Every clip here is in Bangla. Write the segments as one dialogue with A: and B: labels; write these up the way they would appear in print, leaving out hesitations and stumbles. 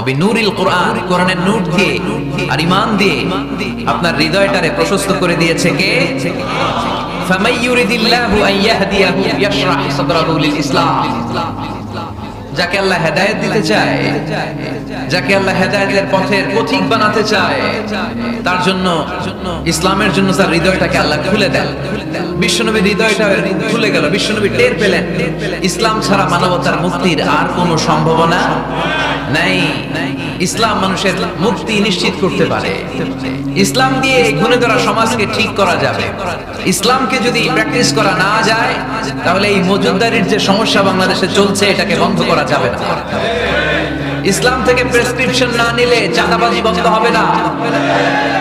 A: বিনুরিল কোরআন, কোরআনের নূর দিয়ে আর ঈমান দিয়ে আপনার হৃদয়টারে প্রশস্ত করে দিয়েছে কে? ফামাই ইউরিদিল্লাহু আন ইয়াহদিয়াহু ইয়াশরাহ সাদরাহু লিল ইসলাম। যাকে আল্লাহ হেদায়েত দিতে চায়, যাকে আল্লাহ হেদায়েতের পথের পথিক বানাতে চায়, তার জন্য ইসলামের জন্য তার হৃদয়টাকে আল্লাহ খুলে দেন। বিশ্বনবীর হৃদয়টা খুলে গেল, বিশ্বনবী টের পেলেন ইসলাম ছাড়া মানবতার মুক্তির আর কোনো সম্ভাবনা নাই। ইসলাম মানুষের মুক্তি নিশ্চিত করতে পারে। ইসলাম দিয়ে ঘুরে ধরা সমাজকে ঠিক করা যাবে। ইসলামকে যদি প্র্যাকটিস করা না যায়, তাহলে এই মজুমদারির যে সমস্যা বাংলাদেশে চলছে, এটাকে বন্ধ করা যাবে না। ইসলাম থেকে প্রেসক্রিপশন না নিলে চাঁদাবাজি বন্ধ হবে না,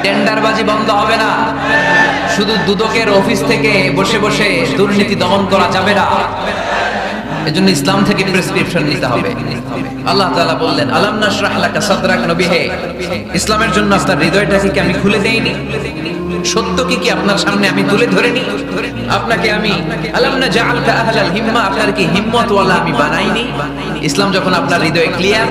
A: টেন্ডারবাজি বন্ধ হবে না, শুধু দুদকের অফিস থেকে বসে বসে দুর্নীতি দমন করা যাবে না। এজন্য ইসলাম থেকে প্রেসক্রিপশন নিতে হবে। আল্লাহ তাআলা বললেন, আলাম নাশরাহ লাকা সাদরাক, নবী হে, ইসলামের জন্য আপনার হৃদয়টাকে কি আমি খুলে দেইনি? সত্য কি আপনার সামনে আমি তুলে ধরিনি? আপনাকে আমি আলাম নাজআলকা আহলাল হিম্মা, আপনার কি হিম্মতওয়ালা আমি বানাইনি? ইসলাম যখন আপনার হৃদয়ে ক্লিয়ার,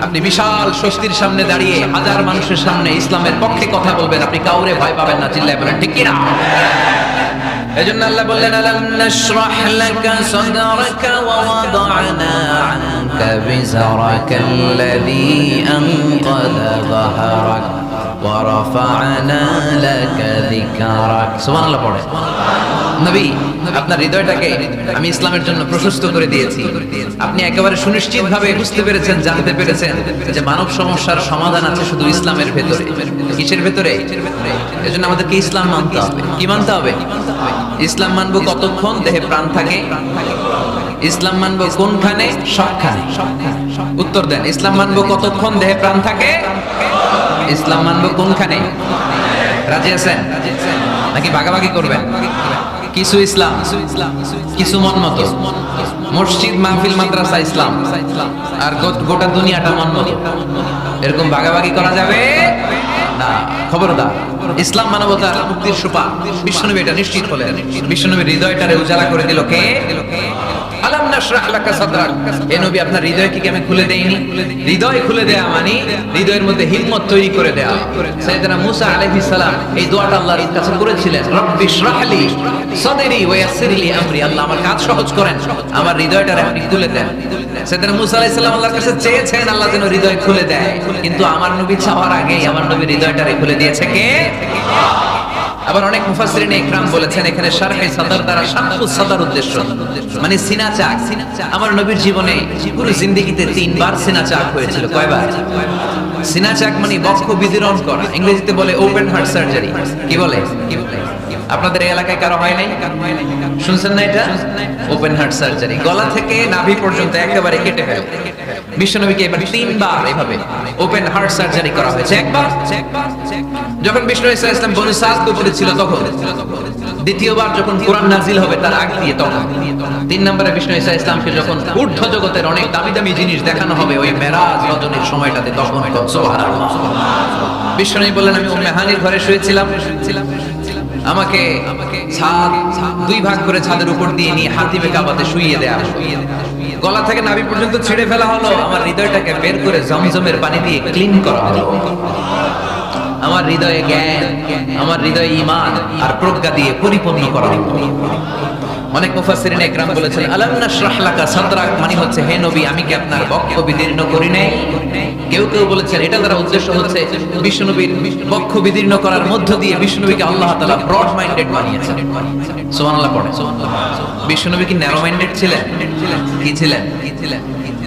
A: আপনি বিশাল স্বস্তির সামনে দাঁড়িয়ে হাজার মানুষের সামনে ইসলামের পক্ষে কথা বলবেন, আপনি কাউরে ভয় পাবেন না। চিল্লায় বলেন ঠিক কি না? এজন্য আল্লাহ বললেন, আলাম নাশরাহ লাকা সাদরাকা ওয়া ওয়াদা'না আনকা বিজরাকাল্লাযী আনকাযা যাহরাক ওয়া রাফা'না লাকা যিকরাক। সুবহানাল্লাহ পড়ে। নবী, আপনার হৃদয়টাকে আমি ইসলামের জন্য প্রশস্ত করে দিয়েছি। আপনি একেবারে সুনিশ্চিতভাবে বুঝতে পেরেছেন, জানতে পেরেছেন যে মানব সমস্যার সমাধান আছে শুধু ইসলামের ভেতরে। কিসের ভেতরে? এজন্য আমাদেরকে ইসলাম মানতে হবে। কি মানতে হবে? ইসলাম মানবো কতক্ষণ দেহে প্রাণ থাকে? ইসলাম মানবো কোনখানে? সবখানে। উত্তর দেন, ইসলাম মানবো কতক্ষণ দেহে প্রাণ থাকে? ইসলাম মানবো কোনখানে? রাজি আছেন নাকি ভাগাভাগি করবেন? কিছু ইসলাম, কিছু মন মতো। মসজিদ, মাহফিল, মাদ্রাসা ইসলাম, আর গোটা দুনিয়াটা মন মতো। এরকম ভাগাভাগি করা যাবে না। খবরদার। ইসলাম মানবতার মুক্তির সোপান। বিশ্বনবী এটা নিশ্চিত হলেন। বিশ্বনবীর হৃদয়টারে উজালা করে দিল কে? আলাম নাশরাহ লাকা সাদরাক। এ নবী, আপনার হৃদয়কে কি আমি খুলে দেইনি? হৃদয় খুলে দেয়া মানে হৃদয়ের মধ্যে হিম্মত তৈরি করে দেয়া। সাইয়েদনা মুসা আলাইহিস সালাম এই দোয়াটা আল্লাহর কাছে করেছিলেন, রব্বি ইশরাহ লি সাদরি ওয়া ইয়াসসির লি আমরি। আল্লাহ আমার কাজ সহজ করেন, আমার হৃদয়টারে আপনি খুলে দেন। সাইয়েদনা মুসা আলাইহিস সালাম আল্লাহর কাছে চেয়েছেন আল্লাহ যেন হৃদয় খুলে দেয়, কিন্তু আমার নবী চাওয়ার আগেই আমার নবীর হৃদয়টারে খুলে দিয়েছে কে? আবার অনেক মুফাসসিরিন ইকরাম বলেছেন, এখানে শারহে সাদর দ্বারা শাককুস সাদর উদ্দেশ্য, মানে সিনা চাক। আমার নবীর জীবনে পুরো জিন্দেগিতে 3 বার সিনা চাক হয়েছিল। কয়বার? সিনা চাক মানে বক্ষ বিদীর্ণ করা, ইংরেজিতে বলে ওপেন হার্ট সার্জারি। কি বলে? আপনাদের এই এলাকায় কারো হয় নাই? শুনছেন না এটা? ওপেন হার্ট সার্জারি, গলা থেকে নাভি পর্যন্ত একেবারে কেটে ফেলে। বিশ্বনবীকে এবার 3 বার এভাবে ওপেন হার্ট সার্জারি করা হয়েছে। একবার যখন বিষ্ণু ইসা ইসলাম বনু সাদ গোত্রে ছিল তখন, দ্বিতীয়বার যখন কোরআন নাজিল হবে তার আগ দিয়ে তখন, 3 নম্বরে বিষ্ণু ইসা ইসলামকে যখন ঊর্ধ্ব জগতের অনেক দামি দামি জিনিস দেখানো হবে ওই মেরাজ রজনীর সময়টাতে, তখন সুবহানাল্লাহ। বিষ্ণু বললেন, আমি উম্মে হানির ঘরে শুয়েছিলাম, আমাকে ছাদ 2 ভাগ করে ছাদের উপর দিয়ে নিয়ে হাতিমে কাবাতে শুইয়ে দেয়া, গলা থেকে নাভি পর্যন্ত ছেড়ে ফেলা হলো। আমার হৃদয়টাকে বের করে জমজমের পানি দিয়ে ক্লিন করা হলো। আমার হৃদয়ে জ্ঞান, আমার হৃদয়ে ঈমান আর প্রজ্ঞা দিয়ে পরিপূর্ণ করা হলো। অনেক মুফাসসিরিন ইকরাম বলেছেন, আলাম নাশরাহ লাকা সাদরাক মানে হচ্ছে, হে নবী, আমি কি আপনার বক্ষ বিদীর্ণ করি নাই? কেউ কেউ বলেছেন এটা দ্বারা উদ্দেশ্য হচ্ছে বিশ্বনবীর বক্ষ বিদীর্ণ করার মধ্য দিয়ে বিশ্বনবীকে আল্লাহ তাআলা ব্রড মাইন্ডেড বানিয়েছেন। সুবহানাল্লাহ পড়ে। বিশ্বনবী কি ন্যারো মাইন্ডেড ছিলেন? কি ছিলেন?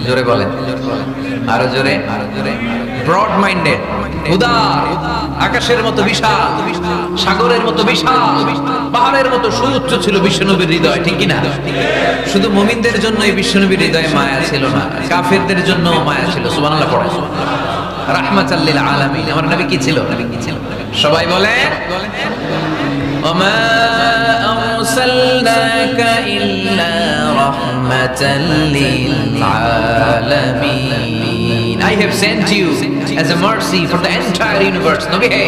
A: জোরে বলেন, আরো জোরে। ব্রড মাইন্ডেড, উদার, আকাশের মতো বিশাল, সাগরের মতো বিশাল, পাহাড়ের মতো সুউচ্চ ছিল বিশ্বনবীর হৃদয়। ঠিক কি না? শুধু মুমিনদের জন্য এই বিশ্বনবীর হৃদয়ে মায়া ছিল না, কাফেরদের জন্য মায়া ছিল। সুবহানাল্লাহ পড়ে। রাহমাতাল লিল আলামিন। আমার নবী কি ছিল? সবাই বলে, ওমা আরসালনাকা ইল্লা রাহমাতাল লিল আলামিন। I have sent you as a mercy for the entire universe. নবী হে,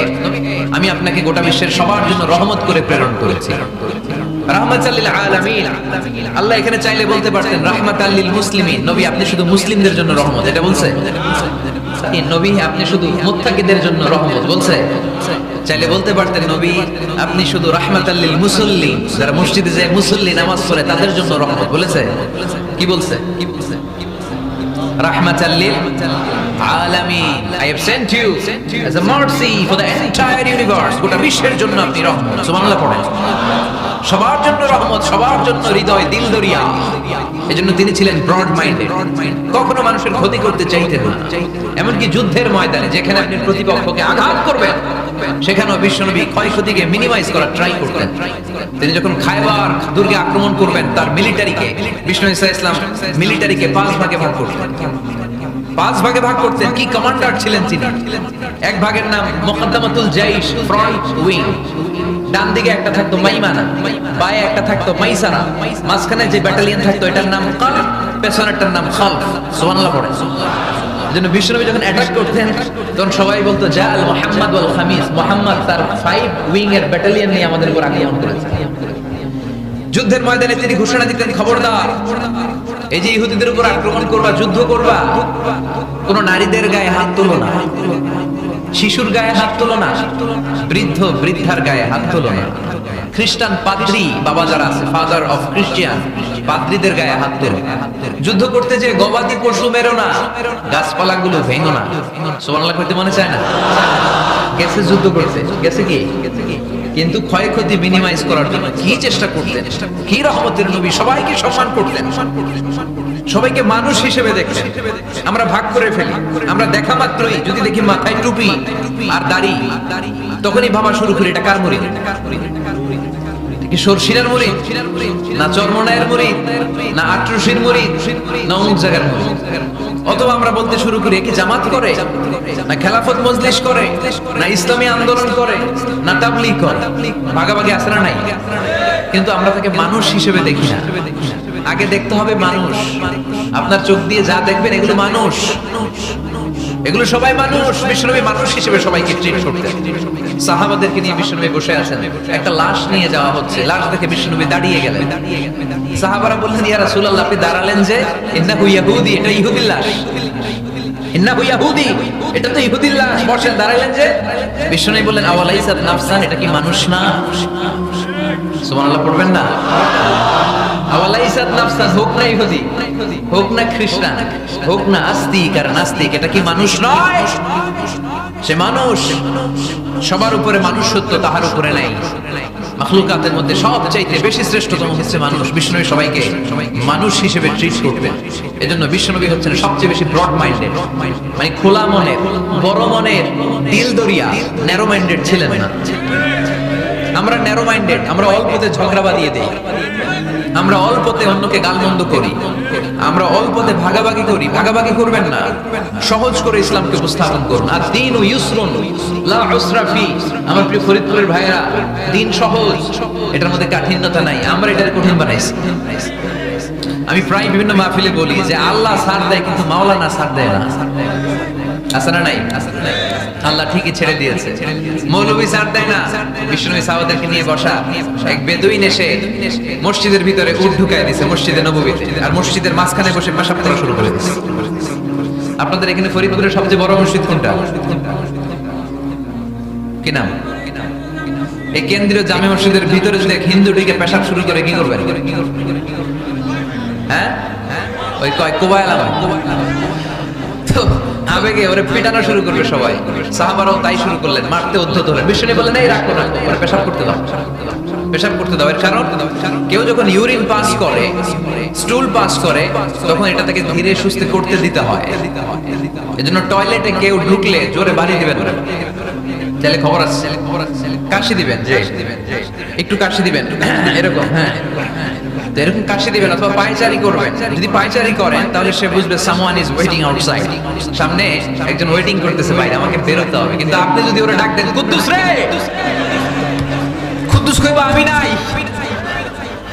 A: আমি আপনাকে গোটা বিশ্বের সবার জন্য রহমত করে প্রেরণ করেছি। রাহমাতাল লিল আলামিন। আল্লাহ এখানে চাইলে বলতে পারতেন রাহমাতাল লিল মুসলিমিন, নবী আপনি শুধু মুসলিমদের জন্য রহমত, এটা বলছে? নবী আপনি শুধু মুত্তাকিদের জন্য রহমত বলছে? চাইলে বলতে পারতেন নবী আপনি শুধু রাহমাতাল লিল মুসাল্লিন, যারা মসজিদে যায় মুসল্লি নামাজ পড়ে তাদের জন্য রহমত বলেছে? কি বলছে? রাহমাতাল লিল আলামিন, I have sent you as a mercy for the entire universe, গোটা বিশ্বের জন্য আপনি রহমত। সুবহানাল্লাহ পড়েন। সবার জন্য রহমত, সবার জন্য হৃদয় দিল দরিয়া। এজন্য তিনি ছিলেন ব্রড মাইন্ডেড, কখনো মানুষের ক্ষতি করতে চাইতেন না। এমনকি যুদ্ধের ময়দানে যেখানে আপনি প্রতিপক্ষকে আঘাত করবেন সেখানেও বিশ্বনবী ক্ষয়ক্ষতিকে মিনিমাইজ করার ট্রাই করতেন। তিনি যখন খায়বার দুর্গে আক্রমণ করবেন তার মিলিটারিকে, বিষ্ণু ঈসা ইসলাম মিলিটারিকে 5 ভাগে ভাগ করতেন। 5 ভাগে ভাগ করতেন। কি কমান্ডার ছিলেন তিনি? এক ভাগের নাম মুকদ্দামাতুল জাইশ, ফ্রন্ট উইং। ডান দিকে একটা থাকতো মাইমানা, বায়ে একটা থাকতো মাইসারা, মাঝখানে যে ব্যাটালিয়ন থাকতো এটার নাম কালব, পেছনেরটার নাম খালফ। সুবহানাল্লাহ পড়েন। এজন্য বিশ্বনবী যখন অ্যাটাক করতেন তখন সবাই বলতো জাল মুহাম্মদ ওয়াল খামিস, মুহাম্মদ তার 5 উইং এর ব্যাটালিয়ন নিয়ে আমাদের উপর আক্রমণ করেছে। যুদ্ধের ময়দানে তিনি ঘোষণা দিতেন, খবরদার, এই যে ইহুদিদের উপর আক্রমণ করবা, যুদ্ধ করবা, কোন নারীদের গায়ে হাত তোলো না, শিশুর গায়ে হাত তোলো না, বৃদ্ধ বৃদ্ধার গায়ে হাত তোলো না, খ্রিস্টান পাদ্রী বাবা যারা আছে, ফাদার অফ ক্রিশ্চিয়ান, পাদ্রীদের গায়ে হাত তোলো। যুদ্ধ করতে যে গবাদি পশু মেরো না, গাছপালাগুলো ভেঙো না। সুবহানাল্লাহ করতে মনে চায় না? গেছে যুদ্ধ করতে, গেছে কি? কিন্তু ক্ষয়ক্ষতি মিনিমাইজ করার জন্য কি চেষ্টা করতেন? কি রহমতের নবী, সবাইকে সম্মান করতেন, সবাইকে মানুষ হিসেবে দেখতেন। আমরা ভাগ করে ফেলি, আমরা দেখা মাত্রই যদি দেখি মাথায় টুপি আর দাড়ি, তখনই ভাবা শুরু করি এটা কার মুরিদ? কি সরসিনার মুরিদ, না চরমনায়ের মুরিদ, না আটরশির মুরিদ, না অমুক জায়গার মুরিদ? অথবা আমরা বলতে শুরু করি কি জামাত করে, না খেলাফত মজলিস করে, না ইসলামী আন্দোলন করে, না তাবলীগ করে। ভাগাভাগি আছে না নাই? কিন্তু আমরা তাকে মানুষ হিসেবে দেখি না। আগে দেখতে হবে মানুষ। আপনার চোখ দিয়ে যা দেখবেন এগুলো মানুষ, এগুলো সবাই মানুষ। বিশ্বনবী মানুষ হিসেবে সবাইকে ট্রিট করতেন। সাহাবাদেরকে নিয়ে বিশ্বনবী বসে আছেন, একটা লাশ নিয়ে যাওয়া হচ্ছে, লাশ দেখে বিশ্বনবী দাঁড়িয়ে গেলেন। সাহাবারা বললেন, ইয়া রাসূলুল্লাহ, আপনি দাঁড়ালেন যে? ইন্নাহু ইয়াহুদি, এটা ইহুদির লাশ। ইন্নাহু ইয়াহুদি, এটা তো ইহুদির লাশ, বসেন, দাঁড়ালেন যে? বিশ্বনবী বললেন, আওয়ালাইসাত নাফসান, এটা কি মানুষ না? সুবহানাল্লাহ পড়বেন না? আওয়ালাইসাত নাফসান, হোক না ইহুদি, হোক না খ্রিস্টান, হোক না আস্তিক আর নাস্তিক, এটা কি মানুষ নয়? সে মানুষ। সবার উপরে মানুষত্ব তাহার উপরে নাই। মাখলুকাতের মধ্যে সবচাইতে বেশি শ্রেষ্ঠতম হচ্ছে মানুষ। বিশ্বনবী সবাইকে মানুষ হিসেবে ট্রিট করতেন। এজন্য বিশ্বনবী হচ্ছেন সবচেয়ে বেশি ব্রড মাইন্ডেড, মানে খোলা মনের, বড় মনের, দিল দরিয়া। ন্যারো মাইন্ডেড ছিলেন না। আমরা ন্যারো মাইন্ডেড, আমরা অল্পতে ঝগড়া বাঁধিয়ে দেই, আমরা অল্পতে অন্যকে গালমন্দ করি, আমরা অল্পতে ভাগাভাগি করি। ভাগাভাগি করবেন না, সহজ করে ইসলামকে উপস্থাপন করুন। আর দ্বীন ইউসরুন লা উসরা ফি। আমার প্রিয় ফরিদপুরের ভাইরা, দ্বীন সহজ, এটার মধ্যে কাঠিন্যতা নাই। আমরা এটাকে কঠিন বানাইছি। আমি প্রায় বিভিন্ন মাহফিলে বলি যে আল্লাহ ছাড় দেয় কিন্তু মাওলানা ছাড় দেয় না। আছে না নাই? আল্লাহ ঠিকই ছেড়ে দিয়েছে। মৌলভী ছাড় দেয় না। বিশ্বনবী সাহাবাদেরকে নিয়ে বসা, এক বেদুইন এসে মসজিদের ভিতরে উট ঢুকায় দিয়েছে, মসজিদে নববীতে, আর মসজিদের মাঝখানে বসে পেশাব করা শুরু করে দিয়েছে। আপনাদের এখানে ফরিদপুরের সবচেয়ে বড় মসজিদ কোনটা? কি নাম? এই কেন্দ্রীয় জামে মসজিদের ভিতরে যদি এক হিন্দু ঢুকে পেশাব শুরু করে কি করবেন? হ্যাঁ, ওই কয় কোবায় আলাম তো আবেগে ওরে পিটানো শুরু করবে সবাই। সাহাবারাও তাই শুরু করলেন, মারতে উদ্ধত হলেন। বিশ্বনবী বললেন, এই রাখো না, ওরে পেশাব করতে দাও, পেশাব করতে দাও। এর কারণ, কেউ যখন ইউরিন পাস করে, স্টুল পাস করে, তখন এটা থেকে ধীরে সুস্থে করতে দিতে হয়। এজন্য টয়লেটে কেউ ঢুকলে জোরে বাড়ি দিবেন না। তাহলে খবর আছে, কাশি দিবেন, যে একটু কাশি দিবেন, এরকম। হ্যাঁ, তো এরকম কাশি দিবেন। অথবা পায়চারি করবেন। যদি পায়চারি করেন তাহলে সে বুঝবে সামওয়ান ইজ ওয়েটিং আউটসাইড, সামনে একজন ওয়েটিং করতেছে বাইরে, আমাকে বেরোতে হবে। কিন্তু আপনি যদি ওরা ডাক দেন, কুদ্দুস রে, কুদ্দুস কইবা আমি নাই।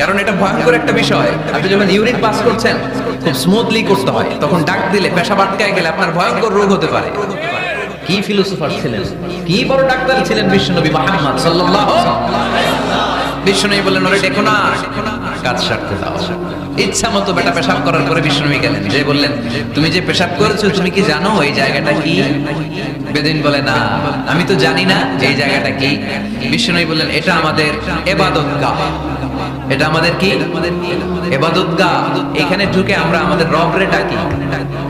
A: কারণ এটা ভয়ঙ্কর একটা বিষয়। আপনি যখন ইউরিন পাস করছেন খুব স্মুথলি করতে হয়, তখন ডাক দিলে পেশাব আটকায় গেলে আপনার ভয়ঙ্কর রোগ হতে পারে। কি ফিলোসোফার ছিলেন, কি বড় ডাক্তার ছিলেন বিশ্বনবী মুহাম্মদ সাল্লাল্লাহু আলাইহি ওয়াসাল্লাম। বিশ্বনবী বললেন, ওরে দেখো না, কাজ সারতে দাও। ইচ্ছা মতো বেটা পেশাব করার পরে বিষ্ণুনবী গেলেন, যে বললেন তুমি যে পেশাব করেছো তুমি কি জানো এই জায়গাটা কি? বেদুইন বলে না আমি তো জানি না এই জায়গাটা কি। বিষ্ণুনবী বললেন এটা আমাদের ইবাদতগাহ। এটা আমাদের কি? ইবাদতগাহ। এখানে ঢুকে আমরা আমাদের রবরে ডাকি,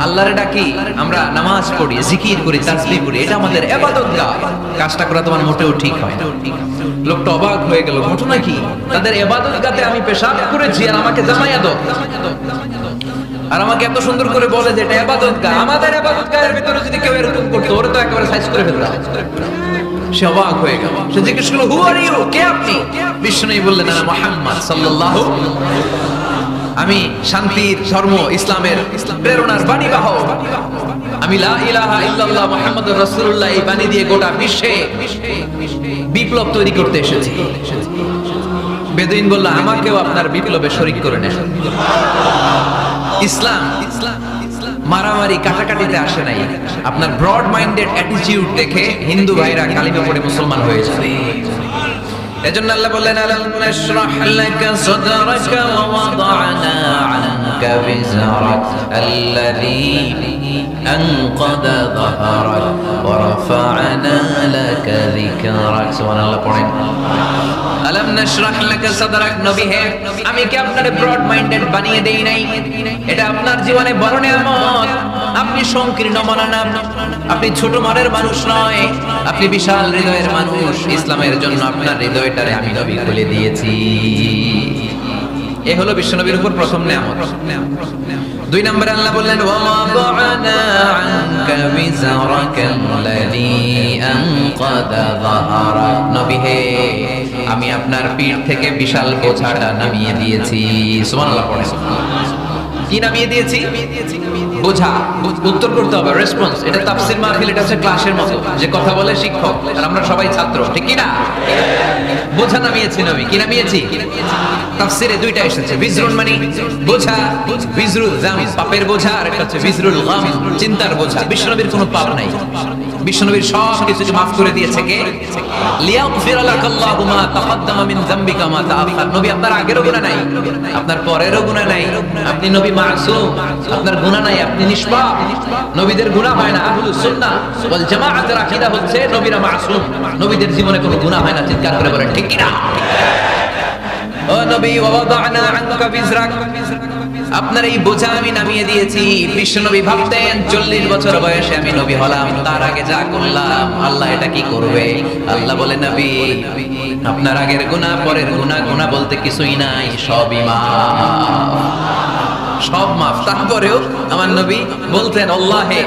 A: আল্লাহরে ডাকি, আমরা নামাজ পড়ি, জিকির করি, তাসবিহ পড়ি, এটা আমাদের ইবাদতগাহ। কাজটা করা তোমার মোটেও ঠিক হয় না। লোকটা অবাক হয়ে গেল, ঘটনা কি? তাদের ইবাদতগাহে আমি পেশাব করেছি আর আমাকে জামাইয়া দাও, আর আমাকে এত সুন্দর করে বলে যে এটা ইবাদতগাহ। আমাদের ইবাদতগাহের ভিতরে যদি কেউ এরকম করতো ওরে তো একেবারে সাইজ করে ফেলতাম। সে অবাক হয়ে গেল, সে জিজ্ঞেস করলো হু আর ইউ, কে আপনি? বিষ্ণুই বললেন আনা মুহাম্মদ সাল্লাল্লাহু, আমি শান্তির ধর্ম ইসলামের প্রেরণার বাণীবাহক। আমি লা ইলাহা ইল্লাল্লাহ মুহাম্মাদুর রাসূলুল্লাহ এই বাণী দিয়ে গোটা বিশ্বে বিপ্লব তৈরি করতে এসেছি। বেদুইন বলল আমাকেও আপনার বিপ্লবে শরীক করে নেন। ইসলাম মারামারি কাটাকাটিতে আসে নাই, আপনার ব্রড মাইন্ডেড অ্যাটিটিউড দেখে হিন্দু ভাইরা কালিমা পড়ে মুসলমান হয়ে যাবে। এজন্য আল্লাহ বললেন আলাম নাশরাহ লাকা সাদরাকা ওয়া ওয়াদা'না আনকা বিজরাক আল্লাযী আনকাদা যাহরাক ওয়া রাফা'না লাকা যিকরাক। সুবহানাল্লাহ পড়েন। আলাম নাশরাহ লাকা সাদরাক, নবী হে আমি কি আপনারে ব্রড মাইন্ডেড বানিয়ে দেই নাই? এটা আপনার জীবনে বড় নিয়ামত। আপনি সংকীর্ণ মনা না, আপনি ছোট মনের মানুষ নয়, আপনি বিশাল হৃদয়ের মানুষ। ইসলামের জন্য আপনার হৃদয়টারে আমি নবী খুলে দিয়েছি। এ হলো বিশ্বনবীর উপর প্রথম নিয়ামত। দুই নম্বরে আল্লাহ বললেন ওয়া ওয়াদা'না আনকা বিজরাকাল্লাযী আনকাদা যাহরাক, নবী হে আমি আপনার পিঠ থেকে বিশাল বোঝাটা নামিয়ে দিয়েছি। সুবহানাল্লাহ পড়েন। কি নামিয়ে দিয়েছি? বোঝা। উত্তর করতে হবে, রেসপন্স। এটা তাফসীর মাহফিল, এটা হচ্ছে ক্লাসের মতো, যে কথা বলে শিক্ষক আর আমরা সবাই ছাত্র, ঠিক কি না? বোঝা নামিয়েছি নবী। কি নামিয়েছি? তাফসীরে দুইটা এসেছে, বিজরুন মানে বোঝা, বিজরুল যাম পাপের বোঝা, আর একটা হচ্ছে বিজরুল গাম চিন্তার বোঝা। বিশ্বনবীর কোনো পাপ নাই, বিশ্বনবীর সব কিছুকে মাফ করে দিয়েছে কে? লিয়াগফিরা লাকাল্লাহু মা তাকাদ্দামা মিন যামবিকা মা তাআখার। নবী আপনার আগেরও গুনাহ নাই, আপনার পরেরও গুনাহ নাই, আপনি নবী মাসুম, আপনার গুনাহ নাই, আপনি নিষ্পাপ। নবীদের গুনাহ হয় না। আহলুস সুন্নাহ ওয়াল জামাআতের আকীদা হচ্ছে নবীরা মাসুম, নবীদের জীবনে কোনো গুনাহ হয় না। চিৎকার করে বলেন ঠিক কি না? ও নবী ওয়া ওয়াদা'না আনকা বিজরাক, আপনার এই বোঝা আমি নামিয়ে দিয়েছি। বিশ্বনবী ভাবতেন 40 বছর বয়সে আমি নবী হলাম, তার আগে যা করলাম আল্লাহ এটা কি করবে? আল্লাহ বলে নবী আপনার আগের গুনাহ পরের গুনাহ, গুনাহ বলতে কিছুই নাই, সবই মাফ, সব মাফ। তারপরেও আমার নবী বলতেন আল্লাহে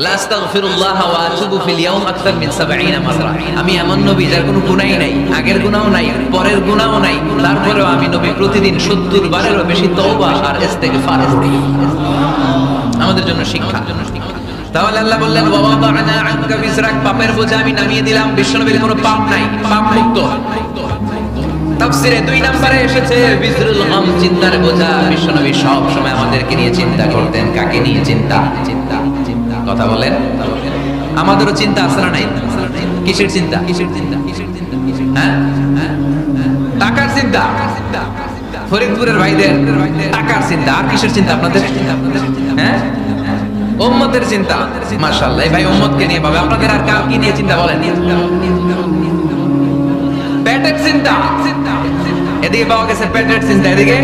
A: লা আস্তাগফিরুল্লাহ ওয়া আতুবু ফিল ইয়াউম আকতার মিন 70 মাররা। আমি এমন নবী যার কোনো গুনাহই নাই, আগের গুনাহও নাই, পরের গুনাহও নাই, তারপরেও আমি নবী প্রতিদিন 70 বারেরও বেশি তওবা আর ইস্তেগফার করি। আমাদের জন্য শিক্ষা। তাহলে আল্লাহ বললেন ওয়া ওয়াদা'না আনকা বিজরাক, পাপের বোঝা আমি নামিয়ে দিলাম। বিশ্বনবীর কোনো পাপ নাই, পাপ মুক্ত। তাফসীরে 2 নম্বরে এসেছে বিজরুল গাম চিন্তার বোঝা। বিশ্বনবী সব সময় আমাদেরকে নিয়ে চিন্তা করতেন। কাকে নিয়ে চিন্তা? কথা বলেন। আমাদেরও চিন্তা আছে না নাই? কিসের চিন্তা? হ্যাঁ, টাকার চিন্তা। ফরিদপুরের ভাইদের টাকার চিন্তা। আর কিসের চিন্তা আপনাদের? হ্যাঁ, উম্মতের চিন্তা। মাশাআল্লাহ, এই ভাই উম্মতকে নিয়ে ভাবে। আপনাদের আর কার কি নিয়ে চিন্তা বলেন? পেটের চিন্তা। এদিকে পাওয়া গেছে পেটের চিন্তা, এদিকে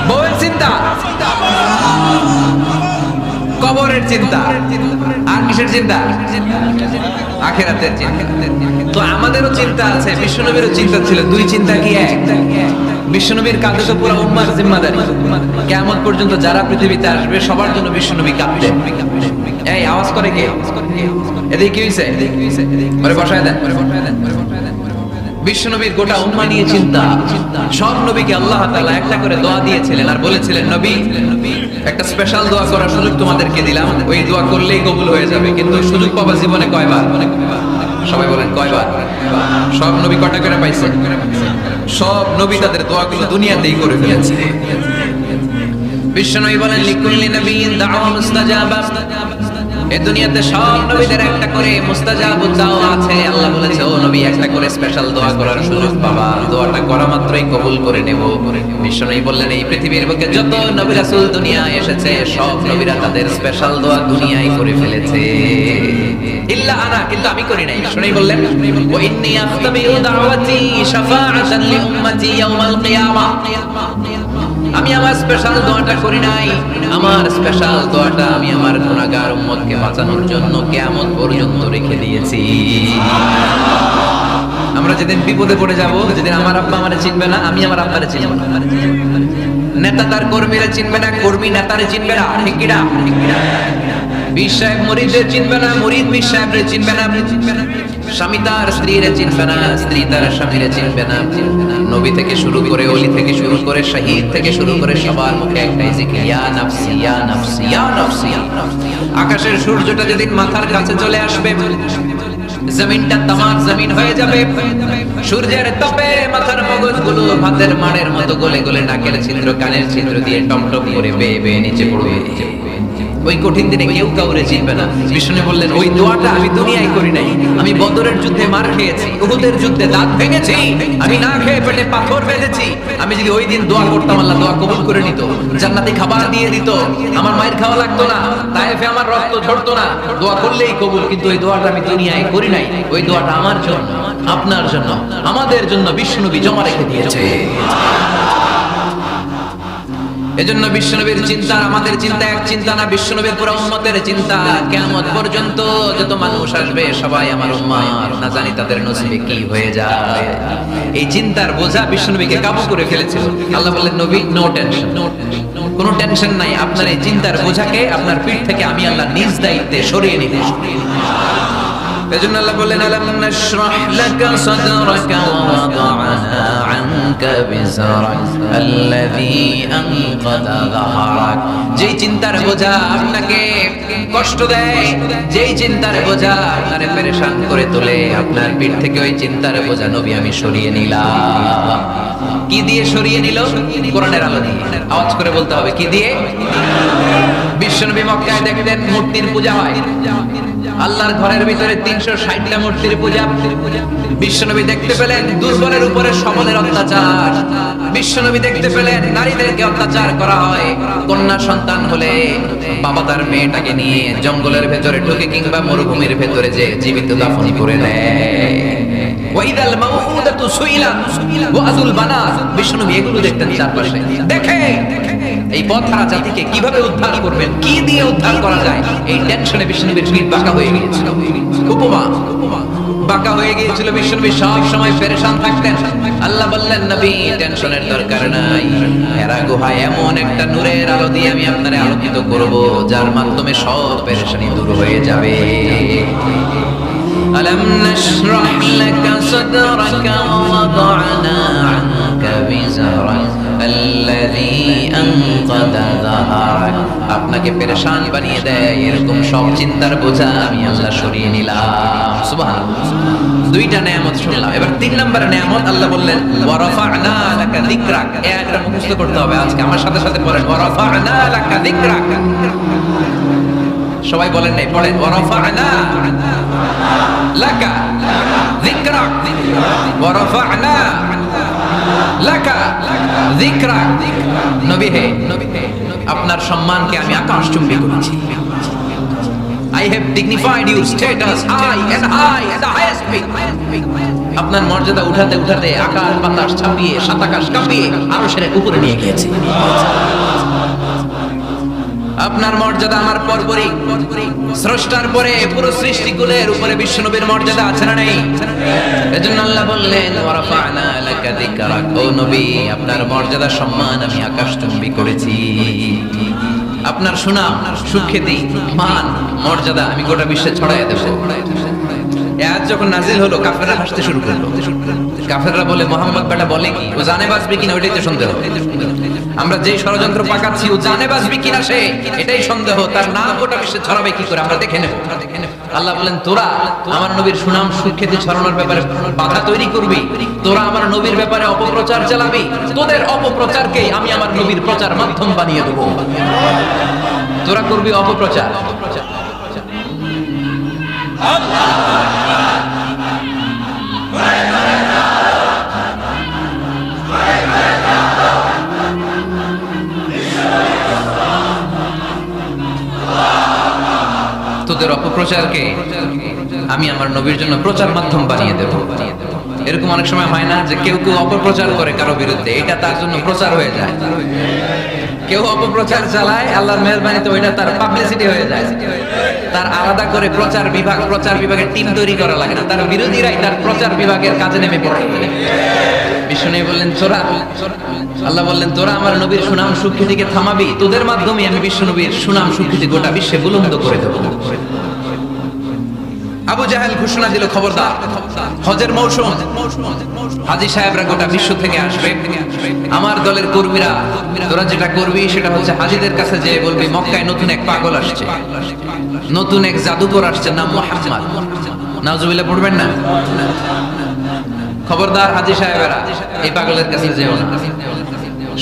A: বউয়ের চিন্তা, কবরের চিন্তা। আর কিসের চিন্তা? আখিরাতের চিন্তা। তো আমাদেরও চিন্তা আছে, বিশ্বনবীরও চিন্তা ছিল। 2 চিন্তা কি এক? বিশ্বনবীর কাঁধে তো পুরো উম্মার জিম্মাদারি। কিয়ামত পর্যন্ত যারা পৃথিবীতে আসবে সবার জন্য বিশ্বনবী কাঁদতেন। এই আওয়াজ করে কে? এদিকে কি হইছে? পরে বসায় দেন। বিশ্বনবীর গোটা উম্মাহ নিয়ে চিন্তা। সব নবীকে আল্লাহ তাআলা একটা করে দোয়া দিয়েছিলেন আর বলেছিলেন নবী একটা স্পেশাল দোয়া করার সুযোগ তোমাদেরকে দিলাম, ওই দোয়া করলেই কবুল হয়ে যাবে। কিন্তু সুযোগ পাবা জীবনে কয়বার? সবাই বলেন কয়বার? সব নবী কটা করে পাইছে? সব নবী তাদের দোয়াগুলো দুনিয়াতেই করে ফেলেছে। বিশ্বনবী বলেন লিকুল্লি নবিয়্যিন দাওয়া মুস্তাজাবা, এই দুনিয়াতে সব নবীদের একটা করে মুস্তাজাবুদ দাওয়া আছে। আল্লাহ বলেছে ও নবী একটা করে স্পেশাল দোয়া করার সুযোগ পাবা, দোয়াটা করা মাত্রই কবুল করে নেব। বিশ্বনবী বললেন এই পৃথিবীর বুকে যত নবী রাসূল দুনিয়ায় এসেছে সব নবীরা তাদের স্পেশাল দোয়া দুনিয়ায় করে ফেলেছে, ইল্লা আনা, কিন্তু আমি করি নাই। বিশ্বনবী বললেন ওয়া ইন্নী আখতাবিউ দাওয়াতি শাফাআতান লি উম্মতি ইয়াউমাল কিয়ামা, আমি আমার স্পেশাল দোয়াটা করি নাই। আমার স্পেশাল দোয়াটা আমি আমার গুনাহগার উম্মতকে বাঁচানোর জন্য কিয়ামত পর্যন্ত রেখে দিয়েছি। আমরা যেদিন বিপদে পড়ে যাব, যেদিন আমার আব্বা আমারে চিনবে না, আমি আমার আব্বারে চিনব না, নেতা তার কর্মীরা চিনবে না, কর্মী নেতারে চিনবে না, ঠিক কি না? পীর সাহেব মুরিদদের চিনবে না, মুরিদ পীর সাহেবরে চিনবে না, স্বামী তার স্ত্রীরে চিনবে না, স্ত্রী তার স্বামীরে চিনবে না। নবী থেকে শুরু করে, ওলি থেকে শুরু করে, শহীদ থেকে শুরু করে সবার মুখে একটাই জিকির, ইয়া নাফসি ইয়া নাফসি ইয়া নাফসি। আকাশের সূর্যটা যেদিন মাথার কাছে চলে আসবে, জমিনটা তামাক জমিন হয়ে যাবে, সূর্যের তাপে মাথার মগজগুলো ভাতের মাড়ের মতো গলে গলে নাকের ছিদ্র কানের ছিদ্র দিয়ে টপটপ করে বেয়ে বেয়ে নিচে পড়বে। ওই কঠিন দিনে কেউ কাউরে চিনবে না। বিষ্ণু বললেন ওই দোয়াটা আমি দুনিয়ায় করি নাই, আমি বদরের যুদ্ধে মার খেয়েছি, উহুদের যুদ্ধে দাঁত ভেঙেছি, আমি না খেয়ে পেটে পাথর বেঁধেছি। আমি যদি ওই দিন দোয়া করতাম আল্লাহ দোয়া কবুল করে নিত, জান্নাতি খাবার দিয়ে দিত, আমার মায়ের খাওয়া লাগতো না, তায়েফে আমার রক্ত ঝরতো না, দোয়া করলেই কবুল। কিন্তু ওই দোয়াটা আমি দুনিয়ায় করি নাই, ওই দোয়াটা আমার জন্য, আপনার জন্য, আমাদের জন্য বিশ্বনবী জমা রেখে দিয়েছে। এজন্য বিশ্বনবীর চিন্তা আমাদের চিন্তা এক চিন্তা না, বিশ্বনবীর পুরো উম্মতের চিন্তা। কিয়ামত পর্যন্ত যত মানুষ আসবে সবাই আমার উম্মত, না জানি তাদের নসিবে কি হয়ে যায়। এই চিন্তার বোঝা বিশ্বনবীকে কাবু করে ফেলেছিল। আল্লাহ বললেন নবী নো টেনশন, কোনো টেনশন নাই, আপনার এই চিন্তার বোঝাকে আপনার পিঠ থেকে আমি আল্লাহ নিজ দায়িত্বে সরিয়ে নিব। এজন্য আল্লাহ বললেন আলাম নাশরাহ লাকা সাদরাকা ওয়া ওয়াদা'না আনকা বিজরাক আল্লাযী আনকাযা যাহরাক। যেই চিন্তার বোঝা আপনাকে কষ্ট দেয়, যেই চিন্তার বোঝা আপনারে পেরেশান করে তোলে, আপনার পিঠ থেকে ওই চিন্তার বোঝা নবী আমি সরিয়ে নিলাম। কি দিয়ে সরিয়ে নিল? কোরআনের আলো দিয়ে। আওয়াজ করে বলতে হবে কি দিয়ে? বিশ্বনবী মক্কায় দেখতেন মূর্তির পূজা হয়, আল্লাহর ঘরের ভিতরে 360টা মূর্তির পূজা। বিশ্বনবী দেখতে পেলেন দুর্বলের উপরে সবলের অত্যাচার, বিশ্বনবী দেখতে পেলেন নারীদেরকে অত্যাচার করা হয়। কন্যা সন্তান হলে বাবা তার মেয়েটাকে নিয়ে জঙ্গলের ভেতরে ঢুকে কিংবা মরুভূমির ভেতরে যে জীবিত দাফন করে দেয়। ওয়াইদাল মাউউদাতু সুইলাত ওয়া আযুল বানাত। বিশ্বনবী এগুলো দেখতেন চারপাশে, দেখে এই পথহারা জাতিকে কিভাবে উদ্ধার করবেন, কি দিয়ে উদ্ধার করা যায়, এই টেনশনে বিশ্বনবীর পিঠ বাঁকা হয়ে গিয়েছিল, উপমা বাঁকা হয়ে গিয়েছিল। বিশ্বনবী সব সময় পেরেশান থাকতেন। আল্লাহ বললেন নবী টেনশনের দরকার নাই, হেরা গুহায় এমন একটা নূরের আলো দিয়ে আমি আপনারে আলোকিত করব যার মাধ্যমে সব পেরেশানি দূর হয়ে যাবে। ألم نشرح لك صدرك ووضعنا عنك وزرك الذي أنقض ظهرك। আপনাকে পেরেশান বানিয়ে দেয় এরকম সব চিন্তার বোঝা আমি আল্লাহ সরিয়ে নিলাম। সুবহানাল্লাহ। দুইটা নিয়ামত শুনলাম, এবার 3 নম্বর নিয়ামত আল্লাহ বললেন ওয়া রাফা'না লাকা যিকরাক। এই আয়াতটা মুখস্থ করতে হবে আজকে, আমার সাথে সাথে পড়েন ওয়া রাফা'না লাকা যিকরাক। সবাই বলেন নাই, পড়েন ওয়া রাফা'না লাকা যিকরাক ওয়া রাফা'না লাকা যিকরাক। নবী হে, আপনার সম্মানকে আমি আকাশচুম্বী করেছি। I have dignified your status high and high at the highest peak. আপনার মর্যাদা উঠাতে উঠাতে আকাশ বাতাস ছাপিয়ে সাত আকাশ কাঁপিয়ে আরশের উপরে নিয়ে গিয়েছি। আপনার মর্যাদা আমার পরপরই, স্রষ্টার পরে পুরো সৃষ্টিকুলের উপরে বিশ্বনবীর মর্যাদা আছে না নেই? এজন্য আল্লাহ বললেন ওয়া রাফা'না লাকা যিকরাক। ও নবী আপনার মর্যাদা সম্মান আমি আকাশচুম্বী করেছি। আপনার সুনাম সুখ্যাতি মান মর্যাদা আমি গোটা বিশ্বে ছড়াইয়া দেব। আজ যখন নাজিল হলো কাফেররা হাসতে শুরু করলো। কাফেররা বলে মুহাম্মদ বেটা বলে কি, ও জানে বাঁচবে কিনা ওইটাই তো সন্দেহ। আমরা যেই ষড়যন্ত্র পাকাচ্ছি ও জানে বাঁচবে কিনা সে এটাই সন্দেহ, তার নাম গোটা বিশ্বে ছড়াবে কি করে আমরা দেখে নেব। আল্লাহ বলেন তোরা আমার নবীর সুনাম সুখ্যাতি ছড়ানোর ব্যাপারে বাধা তৈরি করবি, তোরা আমার নবীর ব্যাপারে অপপ্রচার চালাবি, তোদের অপপ্রচারকেই আমি আমার নবীর প্রচার মাধ্যম বানিয়ে দেব। তোরা করবি অপপ্রচার, তোদের অপপ্রচারকে আমি আমার নবীর জন্য প্রচার মাধ্যম বানিয়ে দেব। এরকম অনেক সময় হয় না যে কেউ কেউ অপপ্রচার করে কারো বিরুদ্ধে, এটা তার জন্য প্রচার হয়ে যায়। কেউ অপপ্রচার চালায়, আল্লাহর মেহেরবানিতে ওইটা তার পাবলিসিটি হয়ে যায়। তার আলাদা করে প্রচার বিভাগের টিম তৈরি করা লাগে না, তার বিরোধীরাই তার প্রচার বিভাগের কাজে নেমে পড়ে। বিষ্ণু বললেন আল্লাহ বললেন তোরা আমার নবীর সুনাম সুখ্যাতিকে থামাবি, তোদের মাধ্যমে আমি বিশ্ব নবীর সুনাম সুখ্যাতি গোটা বিশ্বে বুলন্দ করে দেব। আবু জাহেল ঘোষণা দিল, খবরদার, হজের মৌসুম, হাজী সাহেবরা গোটা বিশ্ব থেকে আসবে, আমার দলের কর্মীরা তোরা যেটা করবি সেটা হচ্ছে হাজীদের কাছে যেয়ে বলবি মক্কায় নতুন এক পাগল আসছে, নতুন এক জাদুকর আসছে, নাম মুহাম্মদ। নাউজুবিল্লাহ পড়বেন না? খবরদার হাজী সাহেবেরা এই পাগলের কাছে যেও না।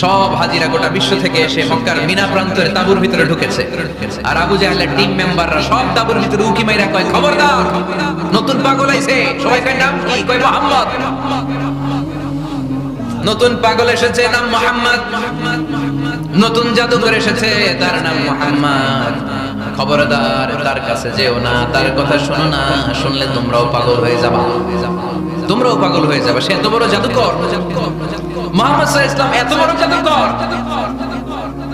A: সব হাজিরা গোটা বিশ্ব থেকে এসে মক্কার মিনা প্রান্তরে তাঁবুর ভিতরে ঢুকেছে, আর আবু জাহেলের টিম মেম্বাররা সব তাঁবুর ভিতরে উকি মাইরা কয়, খবরদার, নতুন পাগল আইছে। সবাই কয় নাম কি? কয় মুহাম্মদ। নতুন পাগল এসেছে, নাম মুহাম্মদ। নতুন জাদুকর এসেছে, তার নাম মুহাম্মদ। খবরদার, তার কাছে যেও না, তার কথা শোনো না, শুনলে তোমরাও পাগল হয়ে যাবা, তোমরাও পাগল হয়ে যাবে। সে এত বড় জাদুকর, মুহাম্মদ সাল্লাল্লাহু আলাইহি ওয়াসাল্লাম এত বড় জাদুকর,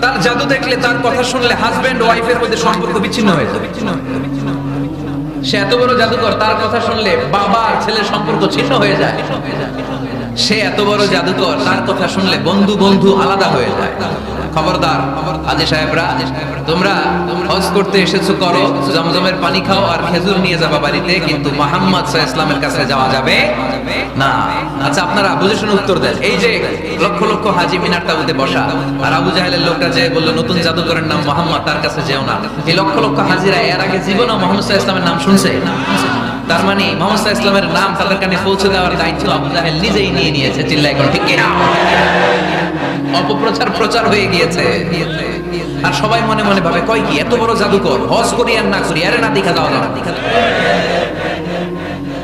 A: তার জাদু দেখলে, তার কথা শুনলে হাজবেন্ড ওয়াইফের মধ্যে সম্পর্ক বিচ্ছিন্ন হয়ে যাবে। সে এত বড় জাদুকর, তার কথা শুনলে বাবা আর ছেলের সম্পর্ক ছিন্ন হয়ে যায়। সে এত বড় জাদুকর, তার কথা শুনলে বন্ধু বন্ধু আলাদা হয়ে যায়। খবরদার হাজী সাহেবরা, তোমরা হজ করতে এসেছো, করো, জমজমের পানি খাও আর খেজুর নিয়ে যাবা বাড়িতে, কিন্তু মুহাম্মদ সাল্লাল্লাহু আলাইহি ওয়াসাল্লামের কাছে যাওয়া যাবে না। আচ্ছা, আপনারা বুঝে শুনে উত্তর দেন। এই যে লক্ষ লক্ষ হাজী মিনার তাঁবুতে বসা, আর আবু জাহেলের লোকটা যে বললো নতুন জাদুকরের নাম মুহাম্মদ, তার কাছে যেও না, এই লক্ষ লক্ষ হাজীরা এর আগে জীবনেও মুহাম্মদ সাল্লাল্লাহু আলাইহি ওয়াসাল্লামের নাম শুনছে? তার মানে মুহাম্মদ সাল্লাল্লাহু আলাইহি ওয়াসাল্লামের নাম তাদের কানে পৌঁছে দেওয়ার দায়িত্ব আবু জাহেল নিজেই নিয়ে নিয়েছে। চিল্লায় কোন ঠিক কিনা? অপপ্রচার হয়ে গিয়েছে। আর সবাই মনে মনে ভাবে, কয় কি এত বড় জাদুকর, হজ করি আর না করি, আরে না দেখা যাওয়া যাবে,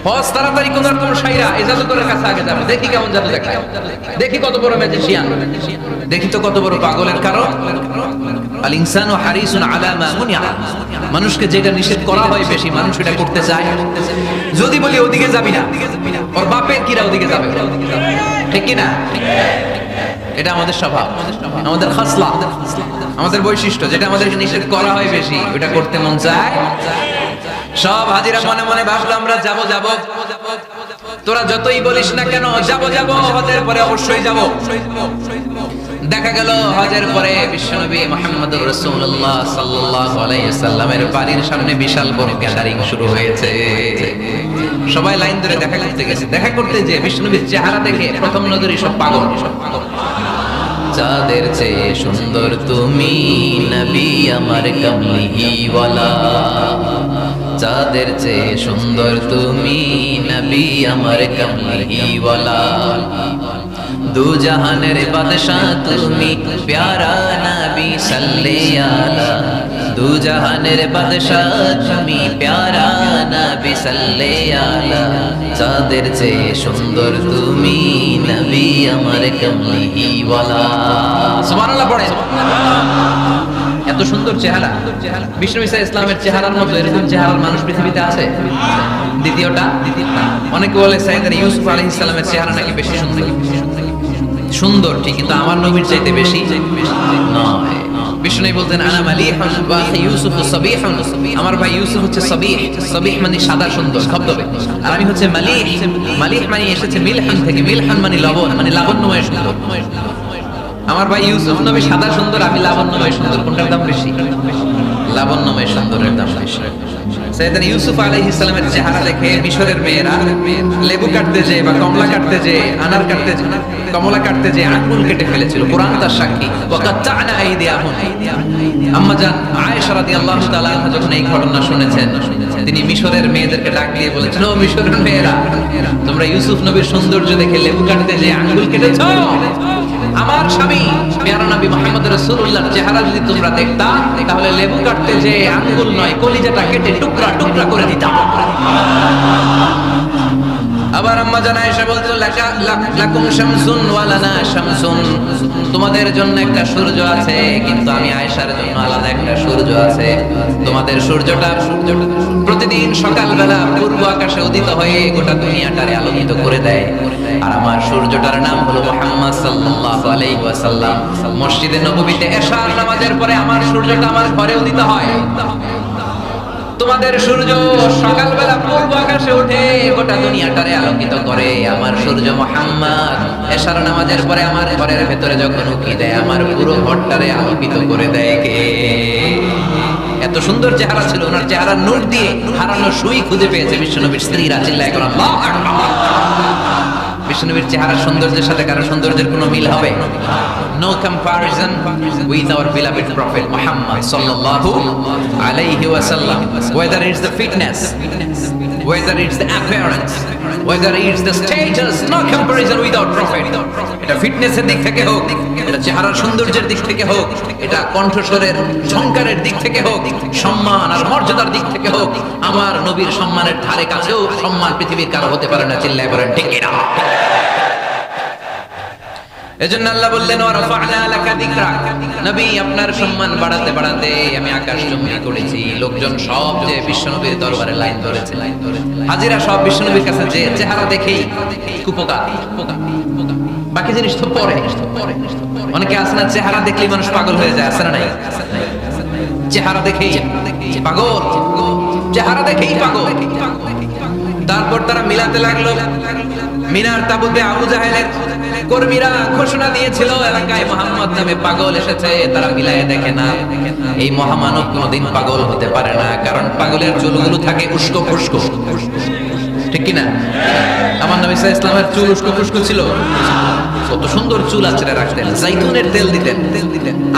A: হজ তাড়াতাড়ি কোন রকম সাইরা এই জাদুকরের কাছে আগে যাবে, দেখি কেমন জাদু দেখায়, দেখি কত বড় ম্যাজিশিয়ান, দেখি তো কত বড় পাগলের। কারণ আল ইনসানু হারিসুন আলা মা মুনিআ, মানুষকে যেটা নিষেধ করা হয় বেশি মানুষ এটা করতে চায়। যদি বলি ওদিকে যাবি না, ওর বাপের কিরা ওদিকে যাবে, ঠিক কি না? এটা আমাদের স্বভাব, আমাদের খাসলা, আমাদের বৈশিষ্ট্য, যেটা আমাদেরকে নিষেধ করা হয় বেশি ওটা করতে মন চায়। সব হাজিরা মনে মনে ভাবলো আমরা যাব যাব, তোরা যতই বলিস না কেন যাব যাব, হজের পরে অবশ্যই যাব। দেখা গেল হজের পরে বিশ্বনবী মুহাম্মদুর রাসূলুল্লাহ সাল্লাল্লাহু আলাইহি ওয়াসাল্লামের বাড়ির সামনে বিশাল বড় গ্যাদারিং শুরু হয়েছে। সবাই লাইন ধরে দেখা করতে গেছে। দেখা করতে যে বিশ্বনবীর চেহারা দেখে প্রথম নজরে সব পাগল। চাঁদের চেয়ে সুন্দর তুমি নবী আমার কামলিওয়ালা, চাঁদের চেয়ে সুন্দর তুমি নবী আমার কামলিওয়ালা, দু জাহানের বাদশাহ তুমি প্যারা নবী সাল্লাল্লাহু আলা, দু জাহানের বাদশাহ তুমি প্যারা নবী সাল্লাল্লাহু আলা, চাঁদের চেয়ে সুন্দর তুমি নবী আমার কামলিওয়ালা। সুবহানাল্লাহ পড়ে। এত সুন্দর চেহারা, বিষ্ণু ঈসা ইসলামের চেহারার মতো এরকম চেহারার মানুষ পৃথিবীতে আছে? দ্বিতীয়টা, অনেকে বলে সাইয়েদনা ইউসুফ আলাইহিস সালামের চেহারা নাকি বেশি সুন্দর। সুন্দর ঠিক, কিন্তু আমার নবীর চাইতে বেশি নয়। বিষ্ণু বলতেন আনা মালিহুন ওয়া ইউসুফ সাবিহুন, আমার ভাই ইউসুফ হচ্ছে সাবিহ, সাবিহ মানে সাদা সুন্দর ধবধবে, আর আমি হচ্ছে মালিহ, মালিহ মানে এসেছে মিলহান থেকে, মিলহান মানে লবণ, মানে লাবণ্যময় সুন্দর। আমার ভাই ইউসুফ নবী সাদা সুন্দর, আমি লাবণ্যময় সুন্দর, কোনটার দাম বেশি? লাবণ্যময় সুন্দরের দাম বেশি। সাইয়েদনা ইউসুফ আলাইহিস সালামের চেহারা দেখে মিশরের মেয়েরা লেবু কাটতে যে বা কমলা কাটতে যে, আনার কাটতে যে, কমলা কাটতে যে আঙ্গুল কেটে ফেলেছিল। কোরআন তার সাক্ষী। ওয়াকাত্তা'না আইদিয়াহুম, আম্মা জান আয়েশা রাদিয়াল্লাহু তাআলা আনহা যখন এই ঘটনা শুনেছেন, তিনি মিশরের মেয়েদেরকে ডাক দিয়ে বলেছেন, ও মিশরের মেয়েরা, তোমরা ইউসুফ নবীর সৌন্দর্য দেখে লেবু কাটতে যে আঙ্গুল কেটেছো, আমার স্বামী পেয়ারা নবী মুহাম্মদ রাসূলুল্লাহর চেহারা যদি তোমরা দেখতা তাহলে লেবু কাটতে যে আঙ্গুল নয় কলিজাটা কেটে টুকরা টুকরা করে দিতাম। আবার আম্মা জান আয়েশা বলতো লাকুম শামসুন ওয়া লানা শামসুন, তোমাদের জন্য একটা সূর্য আছে কিন্তু আমি আয়েশার জন্য আলাদা একটা সূর্য আছে। তোমাদের সূর্যটা প্রতিদিন সকালবেলা পূর্ব আকাশে উদিত হয়ে গোটা দুনিয়াটারে আলোকিত করে দেয়, আর আমার সূর্যটার নাম হলো মুহাম্মদ সাল্লাল্লাহু আলাইহি ওয়াসাল্লাম। মসজিদে নববীতে এশার নামাজের পরে আমার সূর্যটা আমার ঘরে উদিত হয়। তোমাদের সূর্য সকালবেলা পূর্ব আকাশে উঠে গোটা দুনিয়াটারে আলোকিত করে, আমার সূর্য মুহাম্মদ এশার নামাজের পরে আমার ঘরের ভেতরে যখন উকি দেয় আমার পুরো ঘরটারে আলোকিত করে দেয় কে? এত সুন্দর চেহারা ছিল, ওনার চেহারার নূর দিয়ে হারানো সুই খুঁজে পেয়েছে বিশ্বনবীর স্ত্রীরা। চিল্লায় করে আল্লাহু আকবার। বিশ্বনবীর চেহারার সৌন্দর্যের সাথে কারো সৌন্দর্যের কোনো মিল হবে? No comparison with our beloved Prophet Muhammad sallallahu alayhi wa sallam. Whether it's the fitness, whether it's the appearance, whether it's the status, no comparison with our Prophet. এটা ফিটনেসের দিক থেকে হোক, এটা চেহারার সৌন্দর্যের দিক থেকে হোক, এটা কণ্ঠস্বরের ঝংকারের দিক থেকে হোক, সম্মান আর মর্যাদার দিক থেকে হোক, আমার নবীর সম্মানের ধারে কাছেও সম্মান পৃথিবীর কারো হতে পারে না। চিল্লায় বলেন ঠিক কিনা? এজন্য আল্লাহ বললেন ওয়া রাফা'না লাকা যিকরাক, নবী আপনার সম্মান বাড়াতে বাড়াতে আমি আকাশচুম্বী করেছি। লোকজন সব যে বিশ্বনবীর দরবারে লাইন ধরেছে, হাজিরা সব বিশ্বনবীর কাছে যে চেহারা দেখেই কুপোকা, বাকি জিনিস তো পরে। অনেকে আছে না চেহারা দেখলেই মানুষ পাগল হয়ে যায়, আছে না নাই? চেহারা দেখেই পাগল, চেহারা দেখেই পাগল। তারপর তারা মিলাতে লাগলো। মিনার তাবুতে আবু জাহেলের কর্মীরা ঘোষণা দিয়েছিল এলাকায় মুহাম্মদ নামে পাগল এসেছে। তারা মিলায়ে দেখে না, এই মহামানব কোনোদিন পাগল হতে পারে না, কারণ পাগলের চুলগুলো থাকে উস্কো খুস্কো, ঠিক কিনা? আমার নবী সাল্লাল্লাহু আলাইহি ওয়াসাল্লামের চুল উস্কো খুস্কো ছিল। কত সুন্দর চুল আঁচড়ে রাখতেন, জাইতুনের তেল দিতেন,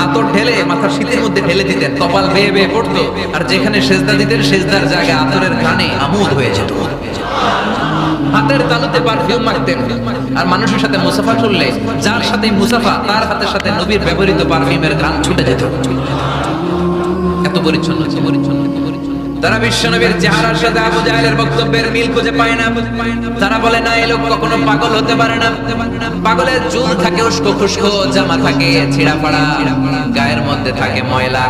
A: আতর ঢেলে মাথার শীতের মধ্যে ঢেলে দিতেন, কপাল বেয়ে বেয়ে পড়তো, আর যেখানে সেজদা দিতেন সেজদার জায়গায় আতরের ঘ্রাণে আমোদ হয়ে যেত। হাতের তালুতে পারফিউম মাখতেন, আর মানুষের সাথে মুসাফা চললে যার সাথে মুসাফা তার হাতের সাথে নবীর ব্যবহৃত পারফিউমের ঘ্রাণ ছুটে যেত। এত পরিচ্ছন্ন, পরিচ্ছন্ন। তারা বিশ্বনবীর চেহারার সাথে আবু জাহেলের বক্তব্যের মিল খুঁজে পায় না। তারা বলে না, এই লোক কখনো পাগল হতে পারে না। পাগলের চুল থাকে উস্কো খুস্কো, জামা থাকে ছিঁড়া ফাড়া, গায়ের মধ্যে থাকে ময়লা।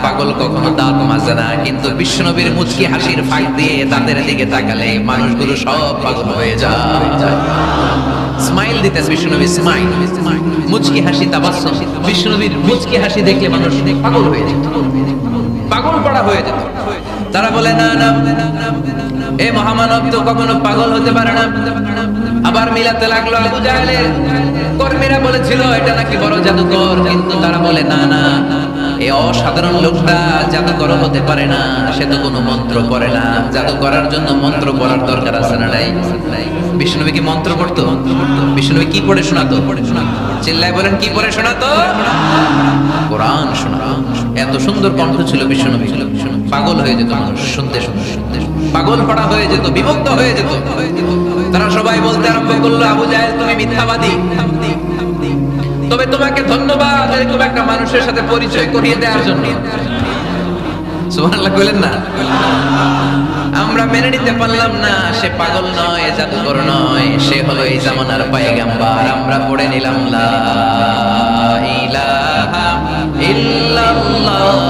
A: পাগল কখনো দাঁত মাজে না। কিন্তু বিশ্বনবীর মুচকি হাসির ফাঁক দিয়ে তাদের দিকে তাকালে মানুষগুলো সব পাগল হয়ে যায়। স্মাইল দিতে বিশ্বনবী, স্মাইল, মুচকি হাসি, তাবাসসুম। বিশ্বনবীর মুচকি হাসি দেখলে মানুষ পাগল হয়ে যেত, পাগল পাড়া হয়ে যেত। তারা বলে না না, এ মহামানব তো কখনো পাগল হতে পারে না। আবার মিলাতে লাগলো। আবু জাহেলের কর্মীরা বলেছিল এটা নাকি বড় জাদুকর, কিন্তু তারা বলে না না, এই অসাধারণ লোকটা জাদুকর হতে পারে না, সে তো কোনো মন্ত্র পড়ে না। জাদু করার জন্য মন্ত্র পড়ার দরকার আছে না নাই? বিষ্ণুনবী কি মন্ত্র পড়তো? বিষ্ণুনবী কি পড়ে শোনাতো? চিল্লায় বলেন কি পড়ে শোনাতো? কোরআন শোনাতো। এত সুন্দর কণ্ঠ ছিল বিষ্ণুনবী, পাগল হয়ে যেত মানুষ শুনতে শুনতে শুনতে, পাগল পড়া হয়ে যেত, বিভক্ত হয়ে যেত। তারা সবাই বলতে আরম্ভ করলো, আবু জাহেল তুমি মিথ্যাবাদী, তবে তোমাকে ধন্যবাদ এরকম একটা মানুষের সাথে পরিচয় করিয়ে দেওয়ার জন্য। সুবহানাল্লাহ বলেন না? আমরা মেনে নিতে পারলাম না সে পাগল নয়, জাদুকর নয়, সে হলো এই জামানার পয়গম্বর। আমরা পড়ে নিলাম লা ইলাহা ইল্লাল্লাহু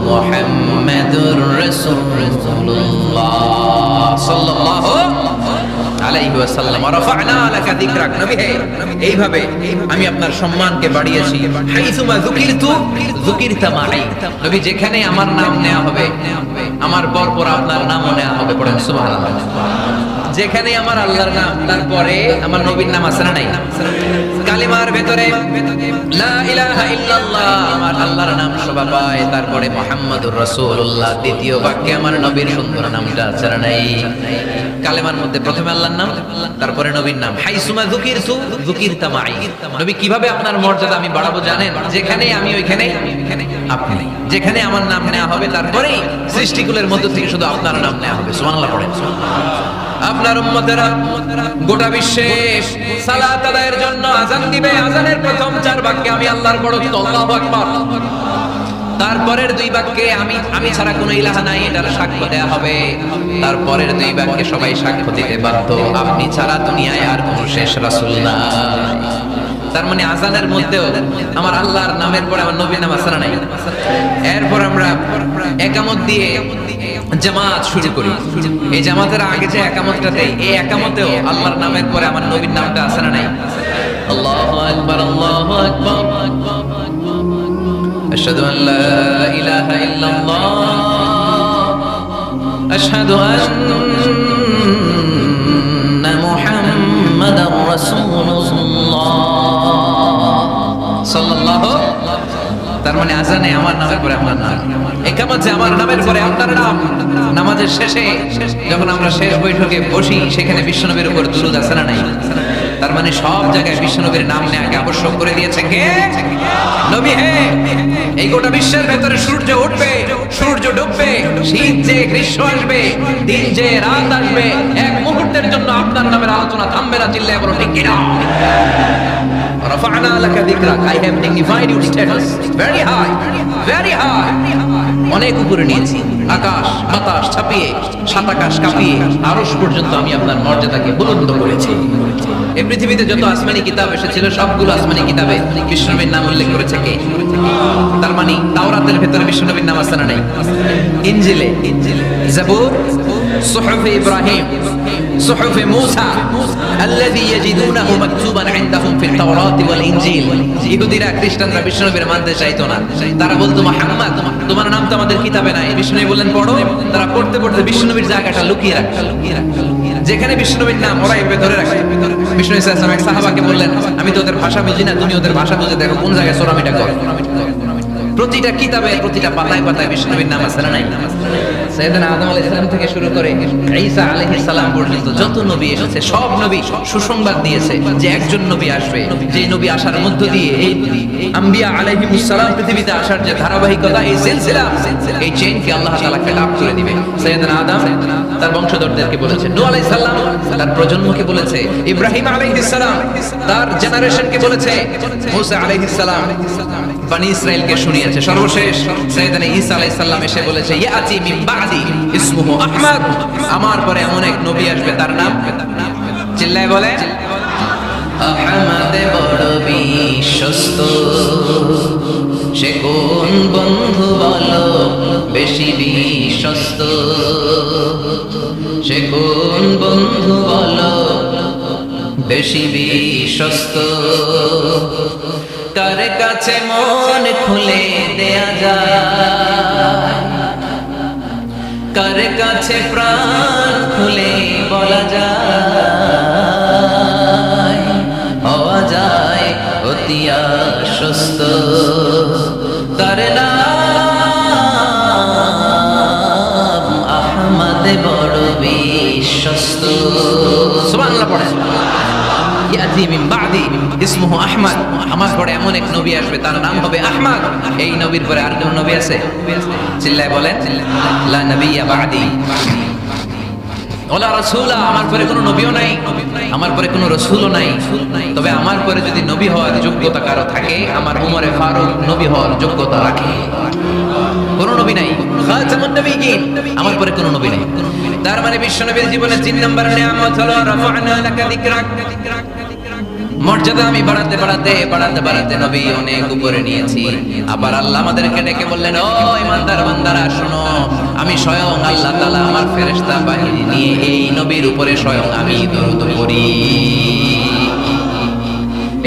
A: মুহাম্মাদুর রাসূলুল্লাহ সাল্লাল্লাহু আলাইহি ওয়াসাল্লাম। রাফা'না লাকা যিকরাক, নবী হে এইভাবে আমি আপনার সম্মানকে বাড়িয়েছি। হাইসুমা যুকিরতু যুকিরতা মাই, নবী যেখানে আমার নাম নেওয়া হবে আমার পরপর আপনার নামও নেওয়া হবে। পড়েন সুবহানাল্লাহ। যেখানে আমার আল্লাহর নাম তারপরে আমার নবীর নাম আছে না নাই? কালিমার ভেতরে লা ইলাহা ইল্লাল্লাহ আমার আল্লাহর নাম শোভা পায়, তারপরে মুহাম্মাদুর রাসূলুল্লাহ দ্বিতীয় বাক্যে আমার নবীর সুন্দর নামটা আছে না নাই? কালেমার মধ্যে প্রথমে আল্লাহর নাম, তারপরে নবীর নাম। হাইসুমা যুকিরতু যুকিরতা মাই, নবী কিভাবে আপনার মর্যাদা আমি বাড়াবো জানেন? যেখানে আমি ওইখানে আপনি, যেখানে আমার নাম নেওয়া হবে তারপরেই সৃষ্টিকুলের মধ্য থেকে শুধু আপনার নাম নেওয়া হবে। সুবহানাল্লাহ পড়েন। আপনার উম্মতেরা গোটা বিশ্বে সালাত আদায়ের জন্য আযান দিবে, আযানের প্রথম 4 বাক্যে আমি আল্লাহর বড়ত্ব আল্লাহু আকবার, তারপরের 2 বাক্যে আমি ছাড়া কোনো ইলাহা নাই এটার সাক্ষ্য দেয়া হবে, তারপরের 2 বাক্যে সবাই সাক্ষ্য দিতে বাধ্য আপনি ছাড়া দুনিয়ায় আর কোনো শেষ রাসূল নাই। তার মানে আযানের মধ্যেও আমার আল্লাহর নামের পরে আমার নবীর নাম আছে না নাই? এরপর আমরা একামত দিয়ে জামাত শুরু করি। এই জামাতের আগে যে একামতটা দেই, এই একামতেও আল্লাহর নামের পরে আমার নবীর নামটা আছে না নাই? আল্লাহু আকবার, আল্লাহু আকবার, আশহাদু আন লা ইলাহা ইল্লাল্লাহ, আশহাদু আন্না মুহাম্মাদার রাসূলুল্লাহ সাল্লাল্লাহু। তার মানে আযানে আমার নামের পরে আপনার নাম, ইকামতে আমার নামের পরে আপনার নাম, নামাজের শেষে যখন আমরা শেষ বৈঠকে বসি সেখানে বিশ্বনবীর উপর দুরূদ আছে না নাই? তার মানে সব জায়গায় বিশ্বনবীর নাম নেওয়াকে আবশ্যক করে দিয়েছে কে? নবী। হে, এই গোটা বিশ্বের ভেতরে সূর্য উঠবে, সূর্য ডুববে, শীত যে গ্রীষ্ম আসবে, দিন যে রাত আসবে, এক মুহূর্তের জন্য আপনার নামের আলোচনা থামবে না। চিল্লায়ে বলো ঠিক কিনা? রাফা'না লাকা যিকরাক, I have dignified your status very high, very high, অনেক উপরে নিয়েছি, আকাশ বাতাস ছাপিয়ে, সাত আকাশ কাঁপিয়ে আরশ পর্যন্ত আমি আপনার মর্যাদাকে বুলন্দ করেছি। এই পৃথিবীতে যত আসমানি কিতাব এসেছিল সবগুলো আসমানি কিতাবে বিশ্বনবীর নাম উল্লেখ করেছে কে? তার মানে তাওরাতের ভেতরে বিশ্বনবীর নাম আছে না নাই? ইনজিলে, জাবুর, সুহুফে ইব্রাহিম, সুহুফে মূসা আল্লাযী ইয়াজিদুনাহু মাকতুবান ইনদাহুম ফিত তাওরাত ওয়াল ইনজিল। ইহুদিরা খ্রিস্টানরা বিশ্বনবীর মানতে চাইতো না, তারা বলতো মুহাম্মদ তোমার নাম তো আমাদের কিতাবে নাই। বিশ্বনবী বললেন পড়ো, তারা পড়তে পড়তে বিশ্বনবীর জায়গাটা লুকিয়ে রাখতো, যেখানে বিশ্বনবীর নাম ওরা এভাবে ধরে রাখে। বিষ্ণু ইসা ইসলাম এক সাহাবাকে বললেন আমি তো ওদের ভাষা বুঝি না, তুমি ওদের ভাষা বুঝে দেখো কোন জায়গায় সোরামিটা কর। প্রতিটা কিতাবে প্রতিটা পাতায় পাতায় বিশ্বনবীর নাম আছে না নাই? সাইয়েদনা আদম আলাইহিস সালাম থেকে শুরু করে ঈসা আলাইহিস সালাম পর্যন্ত যত নবী এসেছে সব নবী সুসংবাদ দিয়েছে যে একজন নবী আসবে, যে নবী আসার মধ্য দিয়ে এই আম্বিয়া আলাইহিমুস সালাম পৃথিবীতে আসার যে ধারাবাহিকতা, এই সিলসিলা, এই চেইনকে আল্লাহ তাআলা কাট করে দিবে। সাইয়েদনা আদম তার বংশধরদেরকে বলেছে, নূহ আলাইহিস সালাম তার প্রজন্মকে বলেছে, ইব্রাহিম আলাইহিস সালাম তার জেনারেশনকে বলেছে, মুসা আলাইহিস সালাম বনি ইসরাইলকে শুনিয়েছে। সর্বশেষ সাইয়েদনা ঈসা আলাইহিস সালাম এসে বলেছে ইয়াতি মিন বাদি ইসমুহু আহমদ, আমার পরে এমন এক নবী আসবে তার নাম, চিল্লায় বলে আহমদ বড় বিশ্বস্ত, সে কোন বন্ধু বলো বেশি বিশ্বস্ত, সে কোন বন্ধু বলো বেশি বিশ্বস্ত, কার কাছে মন খুলে দেয়া যায়, কার কাছে প্রাণ খুলে বলা যায়, হওয়া যায় অতি আশ্বস্ত, তার নাম আহমদ বড় বিশ্বস্ত। সুবহানাল্লাহ পড়েন। ইয়াতি মিন বাদি ইসমুহু আহমদ, আমার পরে এমন এক নবী আসবে তার নাম হবে আহমদ। এই নবীর পরে আর কোন নবী আছে? চিল্লায় বলেন লা নবিয়্যা বাদি ওয়ালা রাসূলা, আমার পরে কোনো নবীও নাই, আমার পরে কোনো রাসূলও নাই। তবে আমার পরে যদি নবী হওয়ার যোগ্যতা কারো থাকে, আমার উমরে ফারুক নবী হওয়ার যোগ্যতা রাখে। কোন নবী নাই, খাতামুন নবিয়্যিন, আমার পরে কোনো নবী নাই। তার মানে বিশ্বনবীর জীবনে 3 নম্বর নিয়ামত হলো রাফা'না লাকা যিকরাক, মর্যাদা আমি বাড়াতে বাড়াতে বাড়াতে বাড়াতে নবী অনেক উপরে নিয়েছি। আবার আল্লাহ আমাদেরকে ডেকে বললেন, ও ইমানদার বান্দারা শোনো, আমি স্বয়ং আল্লাহ তাআলা আমার ফেরেশতা বাহিনী নিয়ে এই নবীর উপরে স্বয়ং আমি দরুদ পড়ি।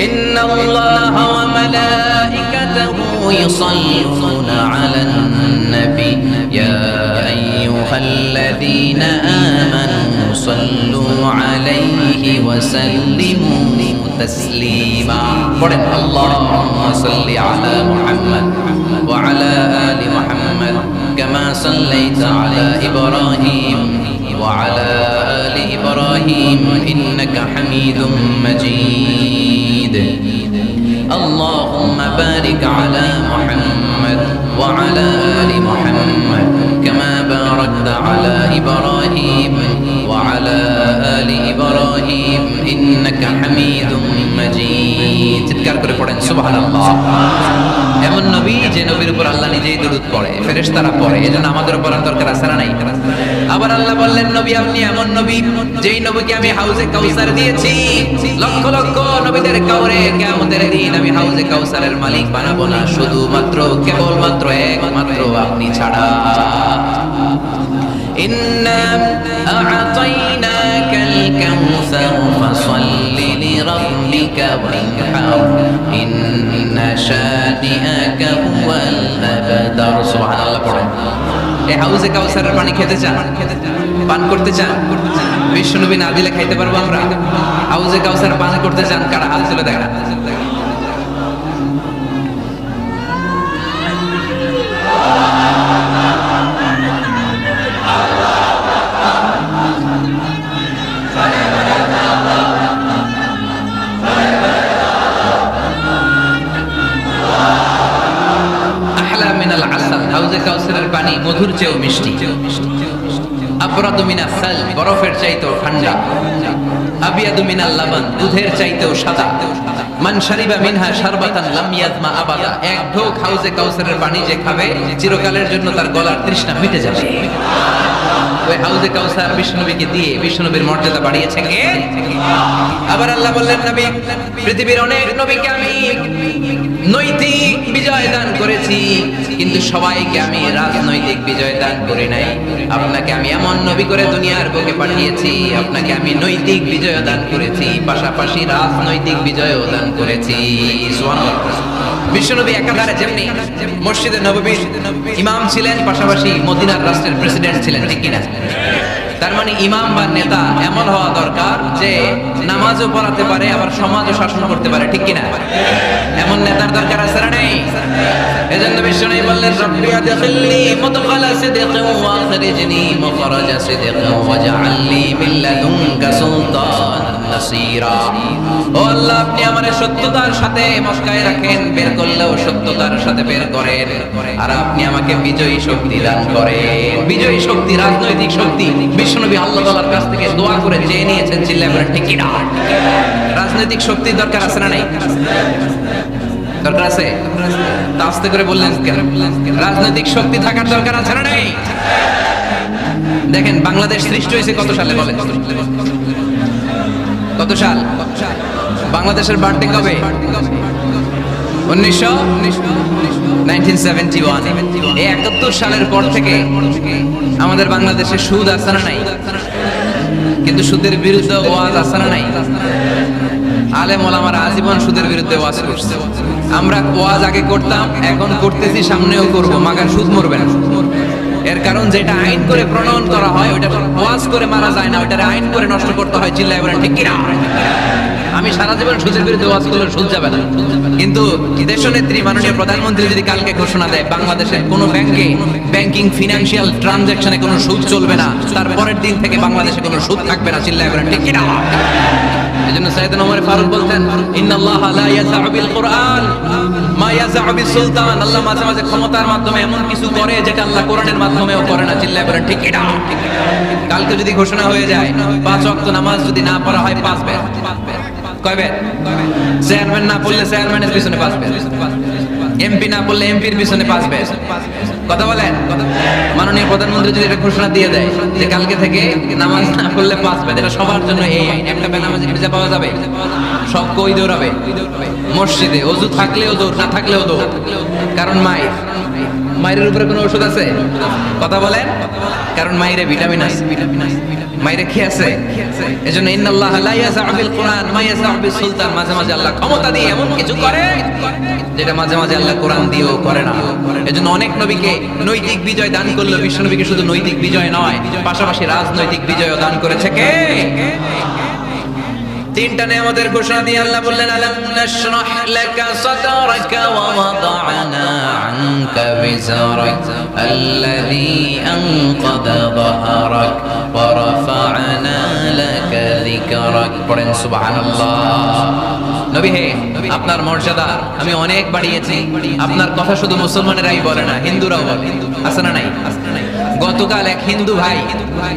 A: ইন্নাল্লাহা ওয়া মালাইকাতাহু ইউসাল্লুনা আলান নবী ইয়া আইয়ুহাল্লাযীনা আমানু সাল্লু আলাইহি ওয়া সাল্লিমু তাসলিমা। পড়েন আল্লাহুম্মা সাল্লি আলা মুহাম্মদ ওয়া আলা আলি মুহাম্মদ কামা সাল্লাইতা আলা ইব্রাহিম ওয়া আলা আলি ইব্রাহিম ইন্নাকা হামিদুম মাজিদ। اللهم بارك على محمد وعلى آل محمد كما باركت على إبراهيم وعلى ইব্রাহিম ইন্নাকা হামিদুম মাজিদ। চিৎকার করে পড়েন সুবহানাল্লাহ। এমন নবী যে নবীর উপর আল্লাহ নিজেই দরুদ পড়ে, ফেরেশতারা পড়ে, এজন্য আমাদের উপর দরকার আছে না নাই? আবার আল্লাহ বললেন নবী আপনি এমন নবী যেই নবীকে আমি হাউজে কাউসার দিয়েছি, লক্ষ লক্ষ নবীদের কাউরে কিয়ামতের দিন আমি হাউজে কাউসারের মালিক বানাবো না, শুধুমাত্র কেবলমাত্র একমাত্র আপনি ছাড়া। ইন্না আ'তাইনাকাল কাউসার ফাসাল্লি লিরাব্বিকা ওয়ানহার ইন্না শানিআকা হুয়াল আবতার। সুবহানাল্লাহ পড়েন। এই হাউজে কাউসারের পানি খেতে চান, পান করতে চান? বিশ্বনবী না দিলে খাইতে পারবো আমরা? হাউজে কাউসার পান করতে চান কারা? হাত তুলে দেখা। আহলা মিনাল আসাল, হাউজে কাউসারের পানি মধুর চেয়েও মিষ্টি। আবরাদু মিনাস সাল, বরফের চাইতেও ঠান্ডা। আবিয়াদু মিনাল লাবান, দুধের চাইতেও সাদা। মান শারিবা মিনহা শারবাতান লাম ইয়াজমা আবাদা, এক ঢোক হাউজে কাউসারের পানি যে খাবে চিরকালের জন্য তার গলার তৃষ্ণা মিটে যাবে। ওই হাউজে কাউসার বিষ্ণুনবীকে দিয়ে বিষ্ণুনবীর মর্যাদা বাড়িয়েছে কে? আবার আল্লাহ বললেন নবী পৃথিবীর অনেক নবীকে আমি নৈতিক বিজয় দান করেছি, কিন্তু সবাইকে আমি রাজনৈতিক বিজয় দান করি নাই। আপনাকে আমি এমন নবী করে দুনিয়ার বুকে পাঠিয়েছি, আপনাকে আমি নৈতিক বিজয় দান করেছি, পাশাপাশি রাজনৈতিক বিজয়ও দান করেছি। সুবহানাল্লাহ। বিশ্বনবী একাধারে যেমনি মসজিদে নববীর ইমাম ছিলেন, পাশাপাশি মদিনার রাষ্ট্রের প্রেসিডেন্ট ছিলেন, ঠিক কিনা? তার মানে ইমাম বা নেতা এমন হওয়া দরকার যে নামাজও পড়াতে পারে আবার সমাজও শাসন করতে পারে, ঠিক কিনা? এমন নেতার দরকার আছে না নেই? এজন্য বিশ্বনবী বললেন রব্বি আদখিলনি মুদখালা সিদকিন ওয়া আখরিজনি মুখরাজা সিদকিন ওয়াজআলনি মিন লাদুনকা সুলতানান নাসীরা। ও আল্লাহ আপনি আমারে সত্যতার সাথে মক্কায় রাখেন, বের করলেও সত্যতার সাথে বের করেন, আর আপনি আমাকে বিজয়ী শক্তি দান করেন। বিজয়ী শক্তি, রাজনৈতিক শক্তি বিশ্বনবী আল্লাহ তাআলার কাছ থেকে দোয়া করে চেয়ে নিয়েছেন, চিল্লায়ে বলেন ঠিক কিনা? রাজনৈতিক শক্তির দরকার আছে না নাই? দরকার আছে? তা আস্তে করে বললেন কেন? রাজনৈতিক শক্তি থাকার দরকার আছে না নাই? দেখেন বাংলাদেশ সৃষ্টি হয়েছে কত সালে বলেন? কত সাল? বাংলাদেশের বার্থডে কবে? 1971। এই 71 সালের পর থেকে আমাদের বাংলাদেশে সুদ আছে না নাই? কিন্তু সুদের বিরুদ্ধে ওয়াজ আছে না নাই? আলেম ওলামারা আজীবন সুদের বিরুদ্ধে ওয়াজ করছে। আমরা ওয়াজ আগে করতাম, এখন করতেছি, সামনেও করব, মাগার সুদ মরবে না। এর কারণ যেটা আইন করে প্রণয়ন করা হয় ওটা ওয়াজ করে মারা যায় না, ওটা আইন করে নষ্ট করতে হয়। চিল্লায় বলেন ঠিক কিনা? আমি সারা জীবন সুদের বিরুদ্ধে ওয়াজ করলে সুদ যাবে না, কিন্তু দেশনেত্রী মাননীয় প্রধানমন্ত্রী যদি কালকে ঘোষণা দেয় বাংলাদেশের কোনো ব্যাংকে ব্যাংকিং ফিনান্সিয়াল ট্রানজাকশনে কোনো সুদ চলবে না, তারপরের দিন থেকে বাংলাদেশে কোনো সুদ থাকবে না। চিল্লায় বলেন ঠিক কিনা? এজন্য সাইয়েদনা ওমর ফারুক বলতেন ইন্নাল্লাহা লা ইয়াযআউ বিল কুরআন মা ইয়াযআউ বিস সুলতান। আল্লাহ মাঝে মাঝে ক্ষমতার মাধ্যমে এমন কিছু করে যেটা আল্লাহ কোরআনের মাধ্যমেও করে না। চিল্লায় বলেন ঠিক কিনা? কালকে যদি ঘোষণা হয়ে যায় 5 ওয়াক্ত নামাজ যদি না পড়া হয় 5 বের, কয় বের? চেয়ারম্যান না পড়লে চেয়ারম্যানের পিছনে 5 বের, এমপি না পড়লে এমপির পিছনে 5 বের। কথা বলেন? মাননীয় প্রধানমন্ত্রী যদি এটা ঘোষণা দিয়ে দেয় যে কালকে থেকে নামাজ না পড়লে 5 বের, এটা সবার জন্য এই আইন। একটা বেনামাজি ভিসা পাওয়া যাবে? সব কই দৌড়াবে? মসজিদে ওযু থাকলেও দৌড়, না থাকলেও দৌড়। কারণ মায়ের উপরে কোনো ওষুধ আছে? কথা বলেন? কারণ মায়ের ভিটামিন আছে, মায়ের কি আছে? এজন্য ইন্নাল্লাহা লা ইয়াযআউ বিল কুরআন মা ইয়াযআউ বিস সুলতান। মাঝে মাঝে আল্লাহ ক্ষমতা দিয়ে এমন কিছু করে যেটা মাঝে মাঝে আল্লাহ কোরআন দিয়েও করে না। এজন্য অনেক নবীকে নৈতিক বিজয় দান করলো। বিশ্ব নবীকে শুধু নৈতিক বিজয় নয়, পাশাপাশি রাজনৈতিক বিজয়ও দান করেছে কে? তিনটা নেয়ামতের ঘোষণা দিয়ে আল্লাহ বললেন আলাম নাশরাহ লাকা সাদরাকা ওয়া ওয়াদা'না আনকা বিজরাক আল্লাযী আনকাদা যাহরাক ওয়া রাফা'না লাকা যিকরাক। পড়েন সুবহানাল্লাহ। নবী হে, আপনার মর্যাদা আমি অনেক বাড়িয়েছি। আপনার কথা শুধু মুসলমানেরাই বলে না, হিন্দুরাও বলে। আছে না নাই? গতকাল এক হিন্দু ভাই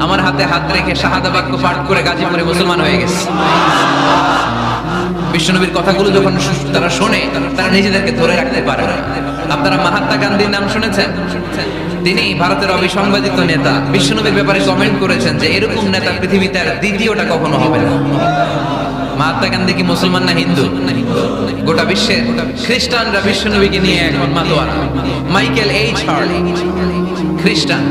A: আমার হাতে হাত রেখে শাহাদা বাক্য পাঠ করে গাজীপুরে মুসলমান হয়ে গেছে। বিশ্বনবীর কথাগুলো যখন তারা শোনে তারা নিজেদেরকে ধরে রাখতে পারে না। আপনারা মহাত্মা গান্ধীর নাম শুনেছেন? তিনি ভারতের অবিসংবাদিত নেতা। বিশ্বনবীর ব্যাপারে কমেন্ট করেছেন যে এরকম নেতা পৃথিবীতে আর দ্বিতীয়টা কখনো হবে না। মহাত্মা গান্ধী কি মুসলমান না হিন্দু? গোটা বিশ্বের খ্রিস্টানরা বিশ্বনবীকে নিয়ে এখন মাতোয়ারা। মাইকেল এইচ হার্ট খ্রিস্টান,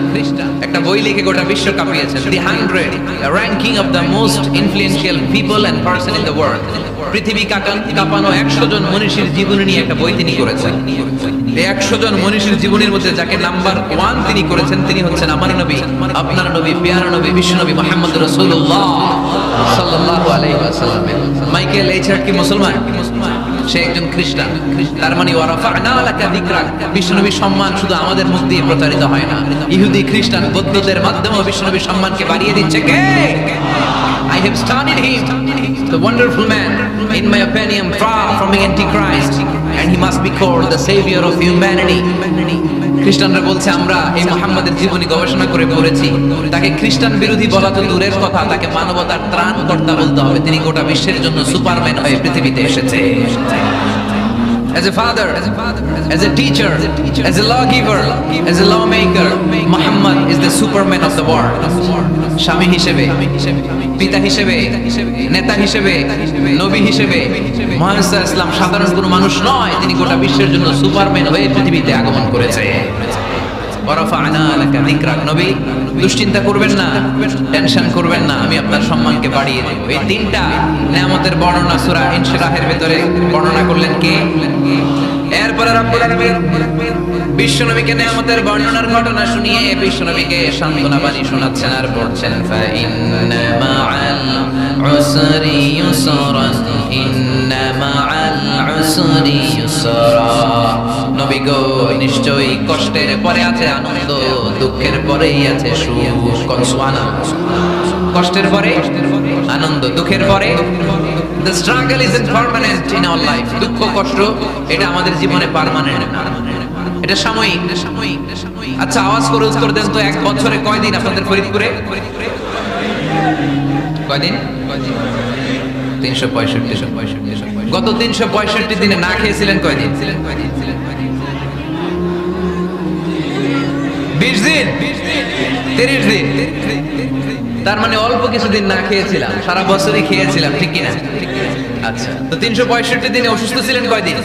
A: একটা বই লিখে গোটা বিশ্ব কাঁপিয়েছেন, the 100 ranking of the most influential people and person in the world. পৃথিবী কাঁপানো 100 জন মনীষীর জীবনী নিয়ে একটা বই তিনি করেছেন। এই 100 জন মনীষীর জীবনের মধ্যে যাকে নাম্বার 1 তিনি করেছেন, তিনি হচ্ছেন আমার নবী, আপনার নবী, প্যারা নবী, বিশ্বনবী মুহাম্মদ রাসূলুল্লাহ সাল্লাল্লাহু আলাইহি ওয়াসাল্লাম। মাইকেল এইচ হার্ট কি মুসলমান? সে একজন খ্রিস্টান। তার মানে ওয়ারাফা'না লাকা যিকরাক, বিশ্বনবীর সম্মান শুধু আমাদের মুখ দিয়ে প্রচারিত হয় না, ইহুদি, খ্রিস্টান, বৌদ্ধদের মাধ্যমেও বিশ্বনবীর সম্মানকে বাড়িয়ে দিচ্ছে কে? I have studied him, the wonderful man, in my opinion, far from being antichrist, and he must be called the savior of humanity. খ্রিস্টানরা বলছে আমরা এই মুহাম্মাদের জীবনী গবেষণা করে পড়েছি, তাকে খ্রিস্টান বিরোধী বলা তো দূরের কথা, তাকে মানবতার ত্রাণকর্তা বলতে হবে। তিনি গোটা বিশ্বের জন্য সুপারম্যান হয়ে পৃথিবীতে এসেছে। As a father, as a teacher, as a lawgiver, as a lawmaker, Muhammad is the superman of the world. স্বামী হিসেবে, পিতা হিসেবে, নেতা হিসেবে, নবী হিসেবে মুহাম্মদ সাল্লাল্লাহু আলাইহি ওয়াসাল্লাম সাধারণ কোনো মানুষ নয়, তিনি গোটা বিশ্বের জন্য সুপারম্যান হয়ে পৃথিবীতে আগমন করেছে। ওয়ারাফা'না লাকা যিকরাক, নবী দুশ্চিন্তা করবেন না, টেনশন করবেন না, আমি আপনার সম্মানকে বাড়িয়ে দেব। এই তিনটা নিয়ামতের বর্ণনা সূরা ইনশিরাহের ভিতরে বর্ণনা করলেন কে? এরপরে রব্বুল আলামিন বিশ্বনবীকে নিয়ামতের বর্ণনার ঘটনা শুনিয়ে বিশ্বনবীকে সান্ত্বনা বাণী শোনাচ্ছেন আর বলছেন, ফা ইন্না মা'আল উসরি ইউসরান, ইন্না মা'আল উসরি ইউসরা। নবী গো, নিশ্চয়ই কষ্টের পরে আছে আনন্দ, দুঃখের পরেই আছে সুখ। কনসুয়ানা, কষ্টের পরে আনন্দ, দুঃখের পরে। The struggle isn't permanent in our life. দুঃখ কষ্ট এটা আমাদের জীবনে পার্মানেন্ট না, এটা সাময়িক। আচ্ছা আওয়াজ করে উত্তর দেন তো, এক বছরে কয়দিন আপনাদের ফরিদপুরে? কয়দিন? 365। গত 365 দিনে না খেয়েছিলেন কয়দিন? 20 দিন, 30 দিন। তার মানে অল্প কিছুদিন না খেয়েছিলাম, সারা বছরই খেয়েছিলাম, ঠিক কিনা? আচ্ছা, তো 365 দিনে অসুস্থ ছিলেন কয়দিন?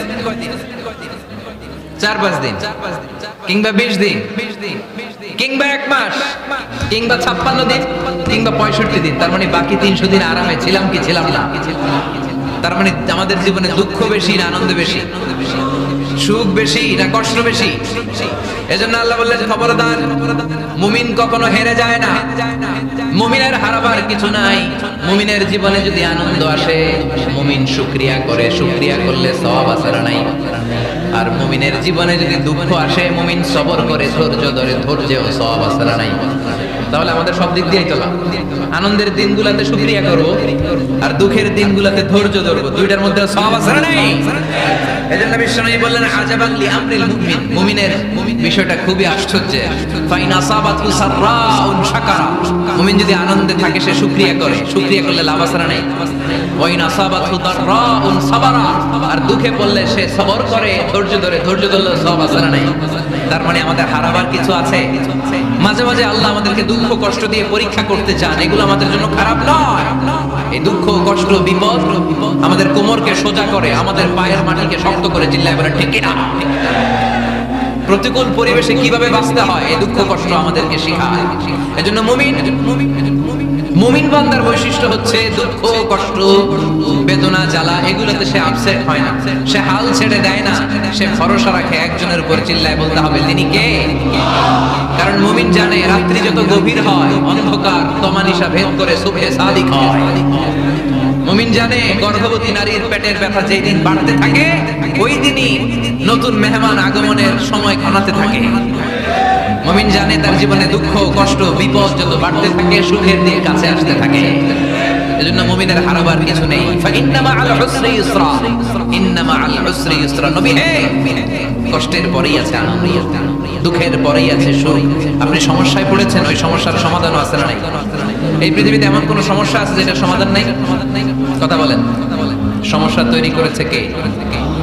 A: 4-5 দিন, কিংবা 20 দিন, কিংবা 1 মাস, কিংবা 56 দিন, কিংবা 65 দিন। তার মানে বাকি 300 দিন আরামে ছিলাম কি ছিলাম না? তার মানে আমাদের জীবনে দুঃখ বেশি না আনন্দ বেশি? সুখ বেশি না কষ্ট বেশি? এজন্য আল্লাহ বললেন, খবরদার, মুমিন কখনো হেরে যায় না, মুমিনের হারাবার কিছু নাই। মুমিনের জীবনে যদি আনন্দ আসে, মুমিন শুকরিয়া করে, শুকরিয়া করলে সওয়াব আছে না নাই? আর মুমিনের জীবনে যদি দুঃখ আসে, মুমিন সবর করে, ধৈর্য ধরে, ধৈর্যেও সওয়াব আছে না নাই? তাহলে আমাদের সব দিক দিয়েই চলা, আনন্দের দিনগুলোতে শুকরিয়া করব আর দুঃখের দিনগুলোতে ধৈর্য ধরবো, দুইটার মধ্যে সওয়াব আছে না নাই? এজন্য বিশ্বনবী বললেন, আজাবান লি আমরিল মুমিন, মুমিনের বিষয়টা খুবই আশ্চর্যের। ফাইন আসাবাতু সাররাউন শাকারা, মুমিন যদি আনন্দে থাকে সে শুকরিয়া করে, শুকরিয়া করলে লাভ আছে না নাই? ওয়াইন আসাবাতু দাররাউন সাবারা, আর দুঃখে পড়লে সে সবর করে, ধৈর্য ধরে, ধৈর্য ধরলে সওয়াব আছে না নাই? তার মানে আমাদের হারাবার কিছু আছে। মাঝে মাঝে আল্লাহ আমাদেরকে দুঃখ কষ্ট দিয়ে পরীক্ষা করতে চান, এগুলো আমাদের জন্য খারাপ নয়। এই দুঃখ কষ্ট বিপদ আমাদের কোমরকে সোজা করে, আমাদের পায়ের মাটিকে শক্ত করে, চিল্লায় বলে ঠিক কিনা? প্রতিকূল পরিবেশে কিভাবে বাঁচতে হয় এই দুঃখ কষ্ট আমাদেরকে শেখায়। এজন্য মুমিন বান্দার বৈশিষ্ট্য হচ্ছে দুঃখ কষ্ট বেদনা জ্বালা এগুলোতে সে আপসেট হয় না, সে হাল ছেড়ে দেয় না, সে ভরসা রাখে একজনের উপর, চিল্লায় বলতে হবে তিনি কে? কারণ মুমিন জানে রাত্রি যত গভীর হয় অন্ধকার তমানিসা ভেদ করে সুবহে সাদিক হয়। মুমিন জানে গর্ভবতী নারীর পেটের ব্যথা যেই দিন বাড়তে থাকে ওই দিনই নতুন মেহমান আগমনের সময় ঘনাতে থাকে। মুমিন জানে তার জীবনে দুঃখ কষ্ট বিপদ যত বাড়তে থাকে সুখের দিন কাছে আসতে থাকে। এজন্য মুমিনের হারাবার কিছু নেই। ফাইন্না মাআল উসরি ইসরা, ইন্না মাআল উসরি ইসরা। নবী হে, কষ্টের পরেই আছে আনন্দ, দুঃখের পরেই আছে সুখ। আপনি সমস্যায় পড়েছেন, ওই সমস্যার সমাধানও আছে না নাই? এই পৃথিবীতে এমন কোন সমস্যা আছে যেটার সমাধান নাই? কথা বলেন। সমস্যা তৈরি করেছে কে?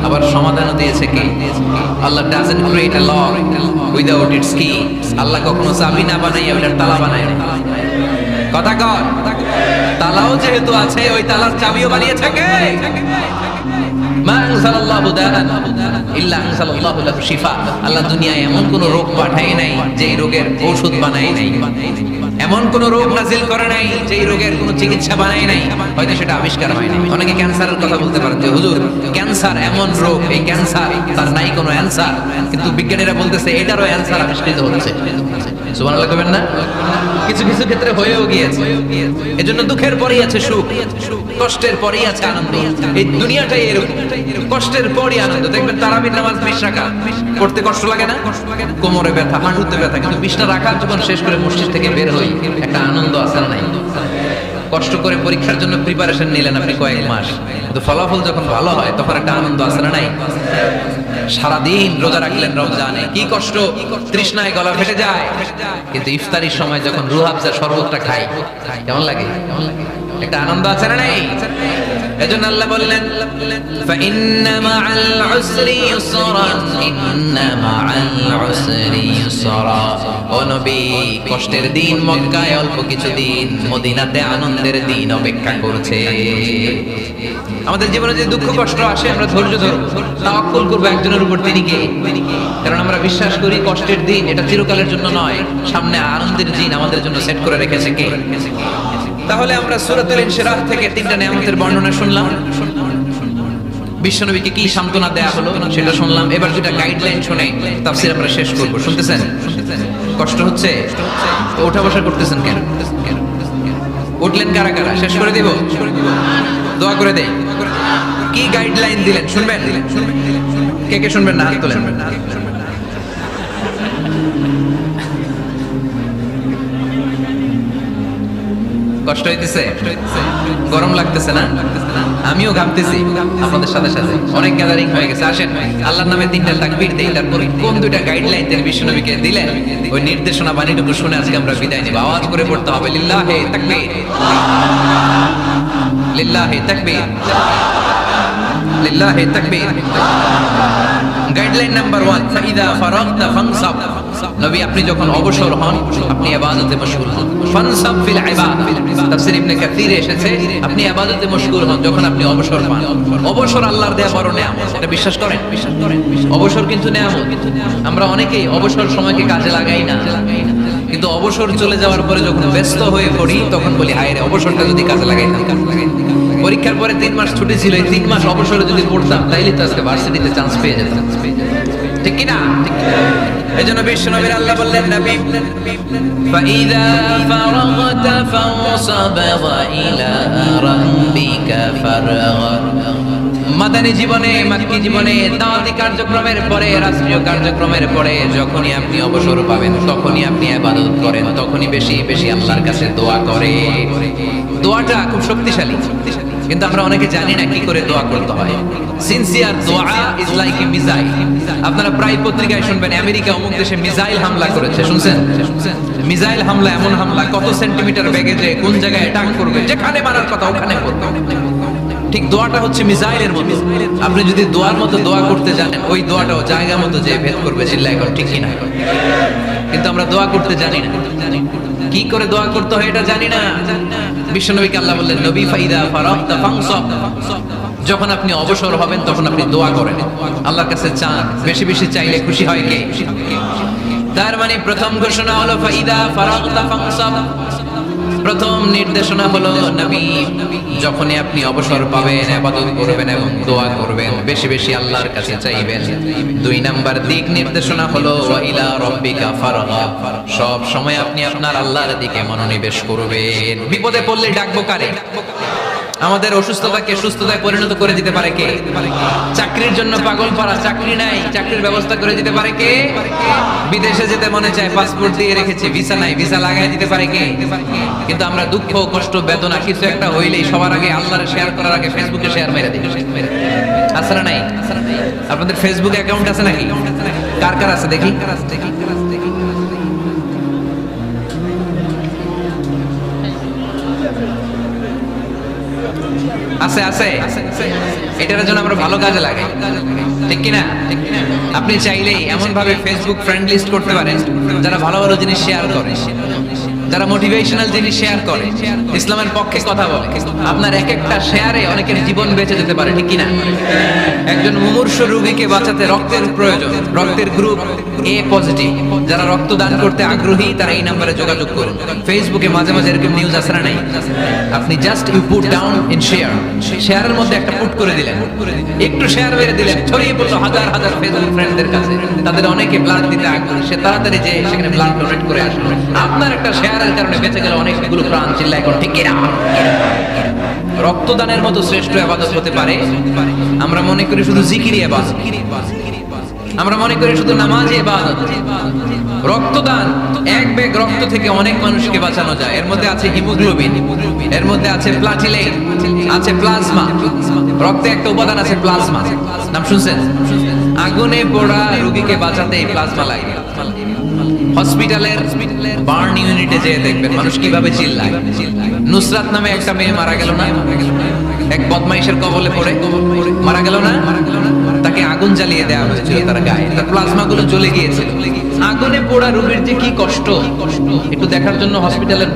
A: আবার সমাধানও দিয়েছে কে? Allah doesn't create a lock without its key. আল্লাহ কখনো চাবি না বানাইয়া ওটার তালা বানায় না। কথা কন। তালাও যেহেতু আছে, ওই তালার চাবিও বানিয়েছে কে? মা আনজালাল্লাহু দাআন ইল্লা আনজালাল্লাহু লাহু শিফা। আল্লাহ দুনিয়ায় এমন কোন রোগ পাঠায় নাই যে এই রোগের ঔষধ বানায় নাই, এমন কোন রোগ নাজিল করে নাই যে এই রোগের কোন চিকিৎসা বানায় নাই, হয়তো সেটা আবিষ্কার হয় নাই। অনেকে ক্যান্সারের কথা বলতে পারেন যে হুজুর ক্যান্সার এমন রোগ, এই ক্যান্সার তার নাই কোনো অ্যানসার, কিন্তু বিজ্ঞানীরা বলতেছে এটারও অ্যানসার আবিষ্কৃত হচ্ছে। সুবহানাল্লাহ কবেন না? কিছু কিছু ক্ষেত্রে হয়েও গিয়েছে। এজন্য দুঃখের পরেই আছে সুখ, কষ্টের পরেই আছে আনন্দ। এই দুনিয়াটাই এরকম, কষ্টের পরই আনন্দ। দেখবেন তারাবির নামাজ 20 রাকাত পড়তে কষ্ট লাগে না? কোমরে ব্যথা, হাঁটুতে ব্যথা, কিন্তু 20টা রাকাত যখন শেষ করে মসজিদ থেকে বের হই, একটা আনন্দ আছে না নাই? কষ্ট করে পরীক্ষার জন্য প্রিপারেশন নিলেন আপনি কয়েক মাস, কিন্তু ফলাফল যখন ভালো হয় তখন একটা আনন্দ আছে না নাই? সারাদিন রোজা রাখলেন রমজানে, কি কষ্ট, তৃষ্ণায় গলা ফেটে যায়, কিন্তু ইফতারির সময় যখন রুহ আফজা শরবতটা খাই, কেমন লাগে? একটা আনন্দ আছে না নাই? এজন্য আল্লাহ বললেন ফাইন্না মাআল উসরি ইউসরান, ইন্না মাআল উসরি ইউসরা। ও নবী, কষ্টের দিন মক্কায় অল্প কিছু দিন, মদিনাতে আনন্দের দিন অপেক্ষা করছে। আমাদের জীবনে যে দুঃখ কষ্ট আসে, আমরা ধৈর্য ধরব, তাওয়াক্কুল করব একজনের উপর, তিনি কে? কারণ আমরা বিশ্বাস করি কষ্টের দিন এটা চিরকালের জন্য নয়, সামনে আনন্দের দিন আমাদের জন্য সেট করে রেখেছে কে? তাহলে আমরা সূরাতুল ইনশিরাহ থেকে 3টা নিয়ামতের বর্ণনা শুনলাম, বিশ্বনবীকে কি সান্ত্বনা দেয়া হলো সেটা শুনলাম। এবার যেটা গাইডলাইন শুনে তাফসীর আমরা শেষ করব। শুনতেছেন? কষ্ট হচ্ছে তো ওঠা বসা করতেছেন কেন? উঠলেন কারা কারা? শেষ করে দিব? দোয়া করে দেই। কি গাইডলাইন দিলেন শুনবেন? কে কে শুনবেন না? হাত তোলেন। কষ্ট হইতেছে? গরম লাগতেছে না? আমিও ঘামতেছি আপনাদের সাথে সাথে। অনেক গ্যাদারিং হয়ে গেছে। আসেন আল্লাহর নামে 3টা তাকবীর দেই, তারপর কোন 2টা গাইডলাইন তিনি বিশ্বনবীকে দিলেন, ওই নির্দেশনা বাণীটুকু শুনে আজকে আমরা বিদায় নিব। আওয়াজ করে পড়তে হবে লিল্লাহি তাকবীর, লিল্লাহি তাকবীর, লিল্লাহি তাকবীর। গাইডলাইন নাম্বার 1, ফাইদা ফারাগতা ফানসাব। নবী আপনি যখন অবসর হন, আপনি ইবাদতে মশগুল হন। ফানসাব ফিল ইবাদা। তাফসীর ইবনে কাসিরে এসেছে আপনি ইবাদতে মশগুল হন যখন আপনি অবসর পান। অবসর আল্লাহর দেয়া বড় নেয়ামত, এটা বিশ্বাস করেন? অবসর কিন্তু নেয়ামত। আমরা অনেকেই অবসর সময়কে কাজে লাগাই না, কিন্তু অবসর চলে যাওয়ার পরে যখন ব্যস্ত হয়ে পড়ি তখন বলি হায় রে, অবসরটা যদি কাজে লাগাইতাম। পরীক্ষার পরে 3 মাস ছুটি ছিল, এই 3 মাস অবসরে যদি পড়তাম তাইলে তো আজকে ভার্সিটিতে চান্স পেয়ে যেতাম, ঠিক কি না? এজন্য বিশ্বনবীর আল্লাহ বললেন নবী ফাইদা ফারাগতা ফানসাব ওয়া ইলা রাব্বিকা ফারগাব। মাদানী জীবনে, মাক্কি জীবনে, দাওয়াতি কার্যক্রমের পরে, রাষ্ট্রীয় কার্যক্রমের পরে যখনই আপনি অবসর পাবেন তখনই আপনি ইবাদত করেন, তখনই বেশি বেশি আল্লাহর কাছে দোয়া করেন। দোয়াটা খুব শক্তিশালী, কিন্তু আমরা অনেকে জানি না কি করে দোয়া করতে হয়। সিনসিয়ার দোয়া ইজ লাইক এ মিসাইল। আপনারা প্রায় পত্রিকায় শুনবেন আমেরিকা অমুক দেশে মিসাইল হামলা করেছে, শুনছেন? মিসাইল হামলা এমন হামলা, কত সেন্টিমিটার বেগে যে কোন জায়গায় অ্যাটাক করবে, যেখানে মারার কথা ওখানে করবে। ঠিক দোয়াটা হচ্ছে মিসাইলের মতো। আপনি যদি দোয়ার মতো দোয়া করতে জানেন, ওই দোয়াটাও জায়গা মতো যে ভেদ করবে, চিল্লায় এখন ঠিক কিনা? কিন্তু আমরা দোয়া করতে জানি না, কি করে দোয়া করতে হয় এটা জানি না। বিশ্বনবীকে আল্লাহ বললেন নবী ফাইদা ফারাগতা ফানসাব, যখন আপনি অবসর হবেন তখন আপনি দোয়া করেন, আল্লাহর কাছে চান। বেশি বেশি চাইলে খুশি হয় কে? তার মানে প্রথম ঘোষণা হলো ফাইদা ফারাগতা ফানসাব। প্রথম নির্দেশনা হলো নবী যখনই আপনি অবসর পাবেন ইবাদত করবেন এবং দোয়া করবেন, বেশি বেশি আল্লাহর কাছে চাইবেন। 2 নাম্বার দিক নির্দেশনা হলো ওয়া ইলা রাব্বিকা ফারগাব। সব সময় আপনি আপনার আল্লাহর দিকে মনোনিবেশ করবেন। বিপদে পড়লে ডাকবো কারে? আমাদের অসুস্থতাকে সুস্থতায় পরিণত করে দিতে পারে কে? চাকরির জন্য পাগল পারা, চাকরি নাই, চাকরির ব্যবস্থা করে দিতে পারে কে? বিদেশে যেতে মনে চায়, পাসপোর্ট দিয়ে রেখেছি, ভিসা নাই, ভিসা লাগাই দিতে পারে কে? কিন্তু আমরা দুঃখ, কষ্ট, বেদনা কিছু একটা হইলেই সবার আগে আল্লাহরে শেয়ার করার আগে ফেসবুকে শেয়ার মেরে দিই। আছে না নাই? আপনাদের ফেসবুক অ্যাকাউন্ট আছে নাকি? কার কার আছে দেখি? আছে আছে, এটার জন্য আমরা ভালো কাজে লাগাই, ঠিক কিনা? আপনি চাইলেই এমন ভাবে ফেসবুক ফ্রেন্ড লিস্ট করতে পারেন যারা ভালো ভালো জিনিস শেয়ার করে, যারা মোটিভেশনাল জিনিস শেয়ার করে, ইসলামের পক্ষে কথা বলে। আপনার এক একটা শেয়ারে অনেকের জীবন বেঁচে যেতে পারে, ঠিক কিনা? একজন মুমূর্ষ রোগীকে বাঁচাতে রক্তের প্রয়োজন, রক্তের গ্রুপ এ পজিটিভ, যারা রক্ত দান করতে আগ্রহী তারা এই নম্বরে যোগাযোগ করুন। ফেসবুকে মাঝে মাঝে এরকম নিউজ আসে না নাই? আপনি just you put down in share, শেয়ারের মধ্যে একটা পুট করে দিলেন, একটু শেয়ার মেরে দিলেন, ছড়িয়ে পড়লো হাজার হাজার ফেসবুক ফ্রেন্ডদের কাছে। তাদের অনেকে ব্লাড দিতে আগ্রহী, সে তাড়াতাড়ি যে সেখানে ব্লাড ডোনেট করে আসলো। আপনার একটা শেয়ারের কারণে বেঁচে গেল অনেকগুলো প্রাণ। চিল্লায় এখন ঠিক কিনা? রক্তদানের মতো শ্রেষ্ঠ ইবাদত হতে পারে? আমরা মনে করি শুধু জিকিরি ইবাদত, আমরা মনে করি শুধু নামাজে ইবাদত। রক্তদান, এক ব্যাগ রক্ত থেকে অনেক মানুষকে বাঁচানো যায়। এর মধ্যে আছে হিমোগ্লোবিন, এর মধ্যে আছে প্লাটিলেট, আছে প্লাজমা। রক্তে একটা উপাদান আছে প্লাজমা, নাম শুনছেন? আগুনে পোড়া রোগীকে বাঁচাতে এই প্লাজমা লাগে। হসপিটালের বার্ন ইউনিটে যেয়ে দেখবেন মানুষ কিভাবে চিল্লায়। নুসরাত নামে একটা মেয়ে মারা গেল না, এক বদমাইশের কবলে পড়ে মারা গেল না? তাকে আগুন জ্বালিয়ে দেওয়া হয়েছিল তার গায়ে, তার প্লাজমা গুলো জ্বলে গিয়েছিল। আগুনে পোড়া রোগীর যে কি কষ্ট, একটু দেখার জন্য হসপিটালের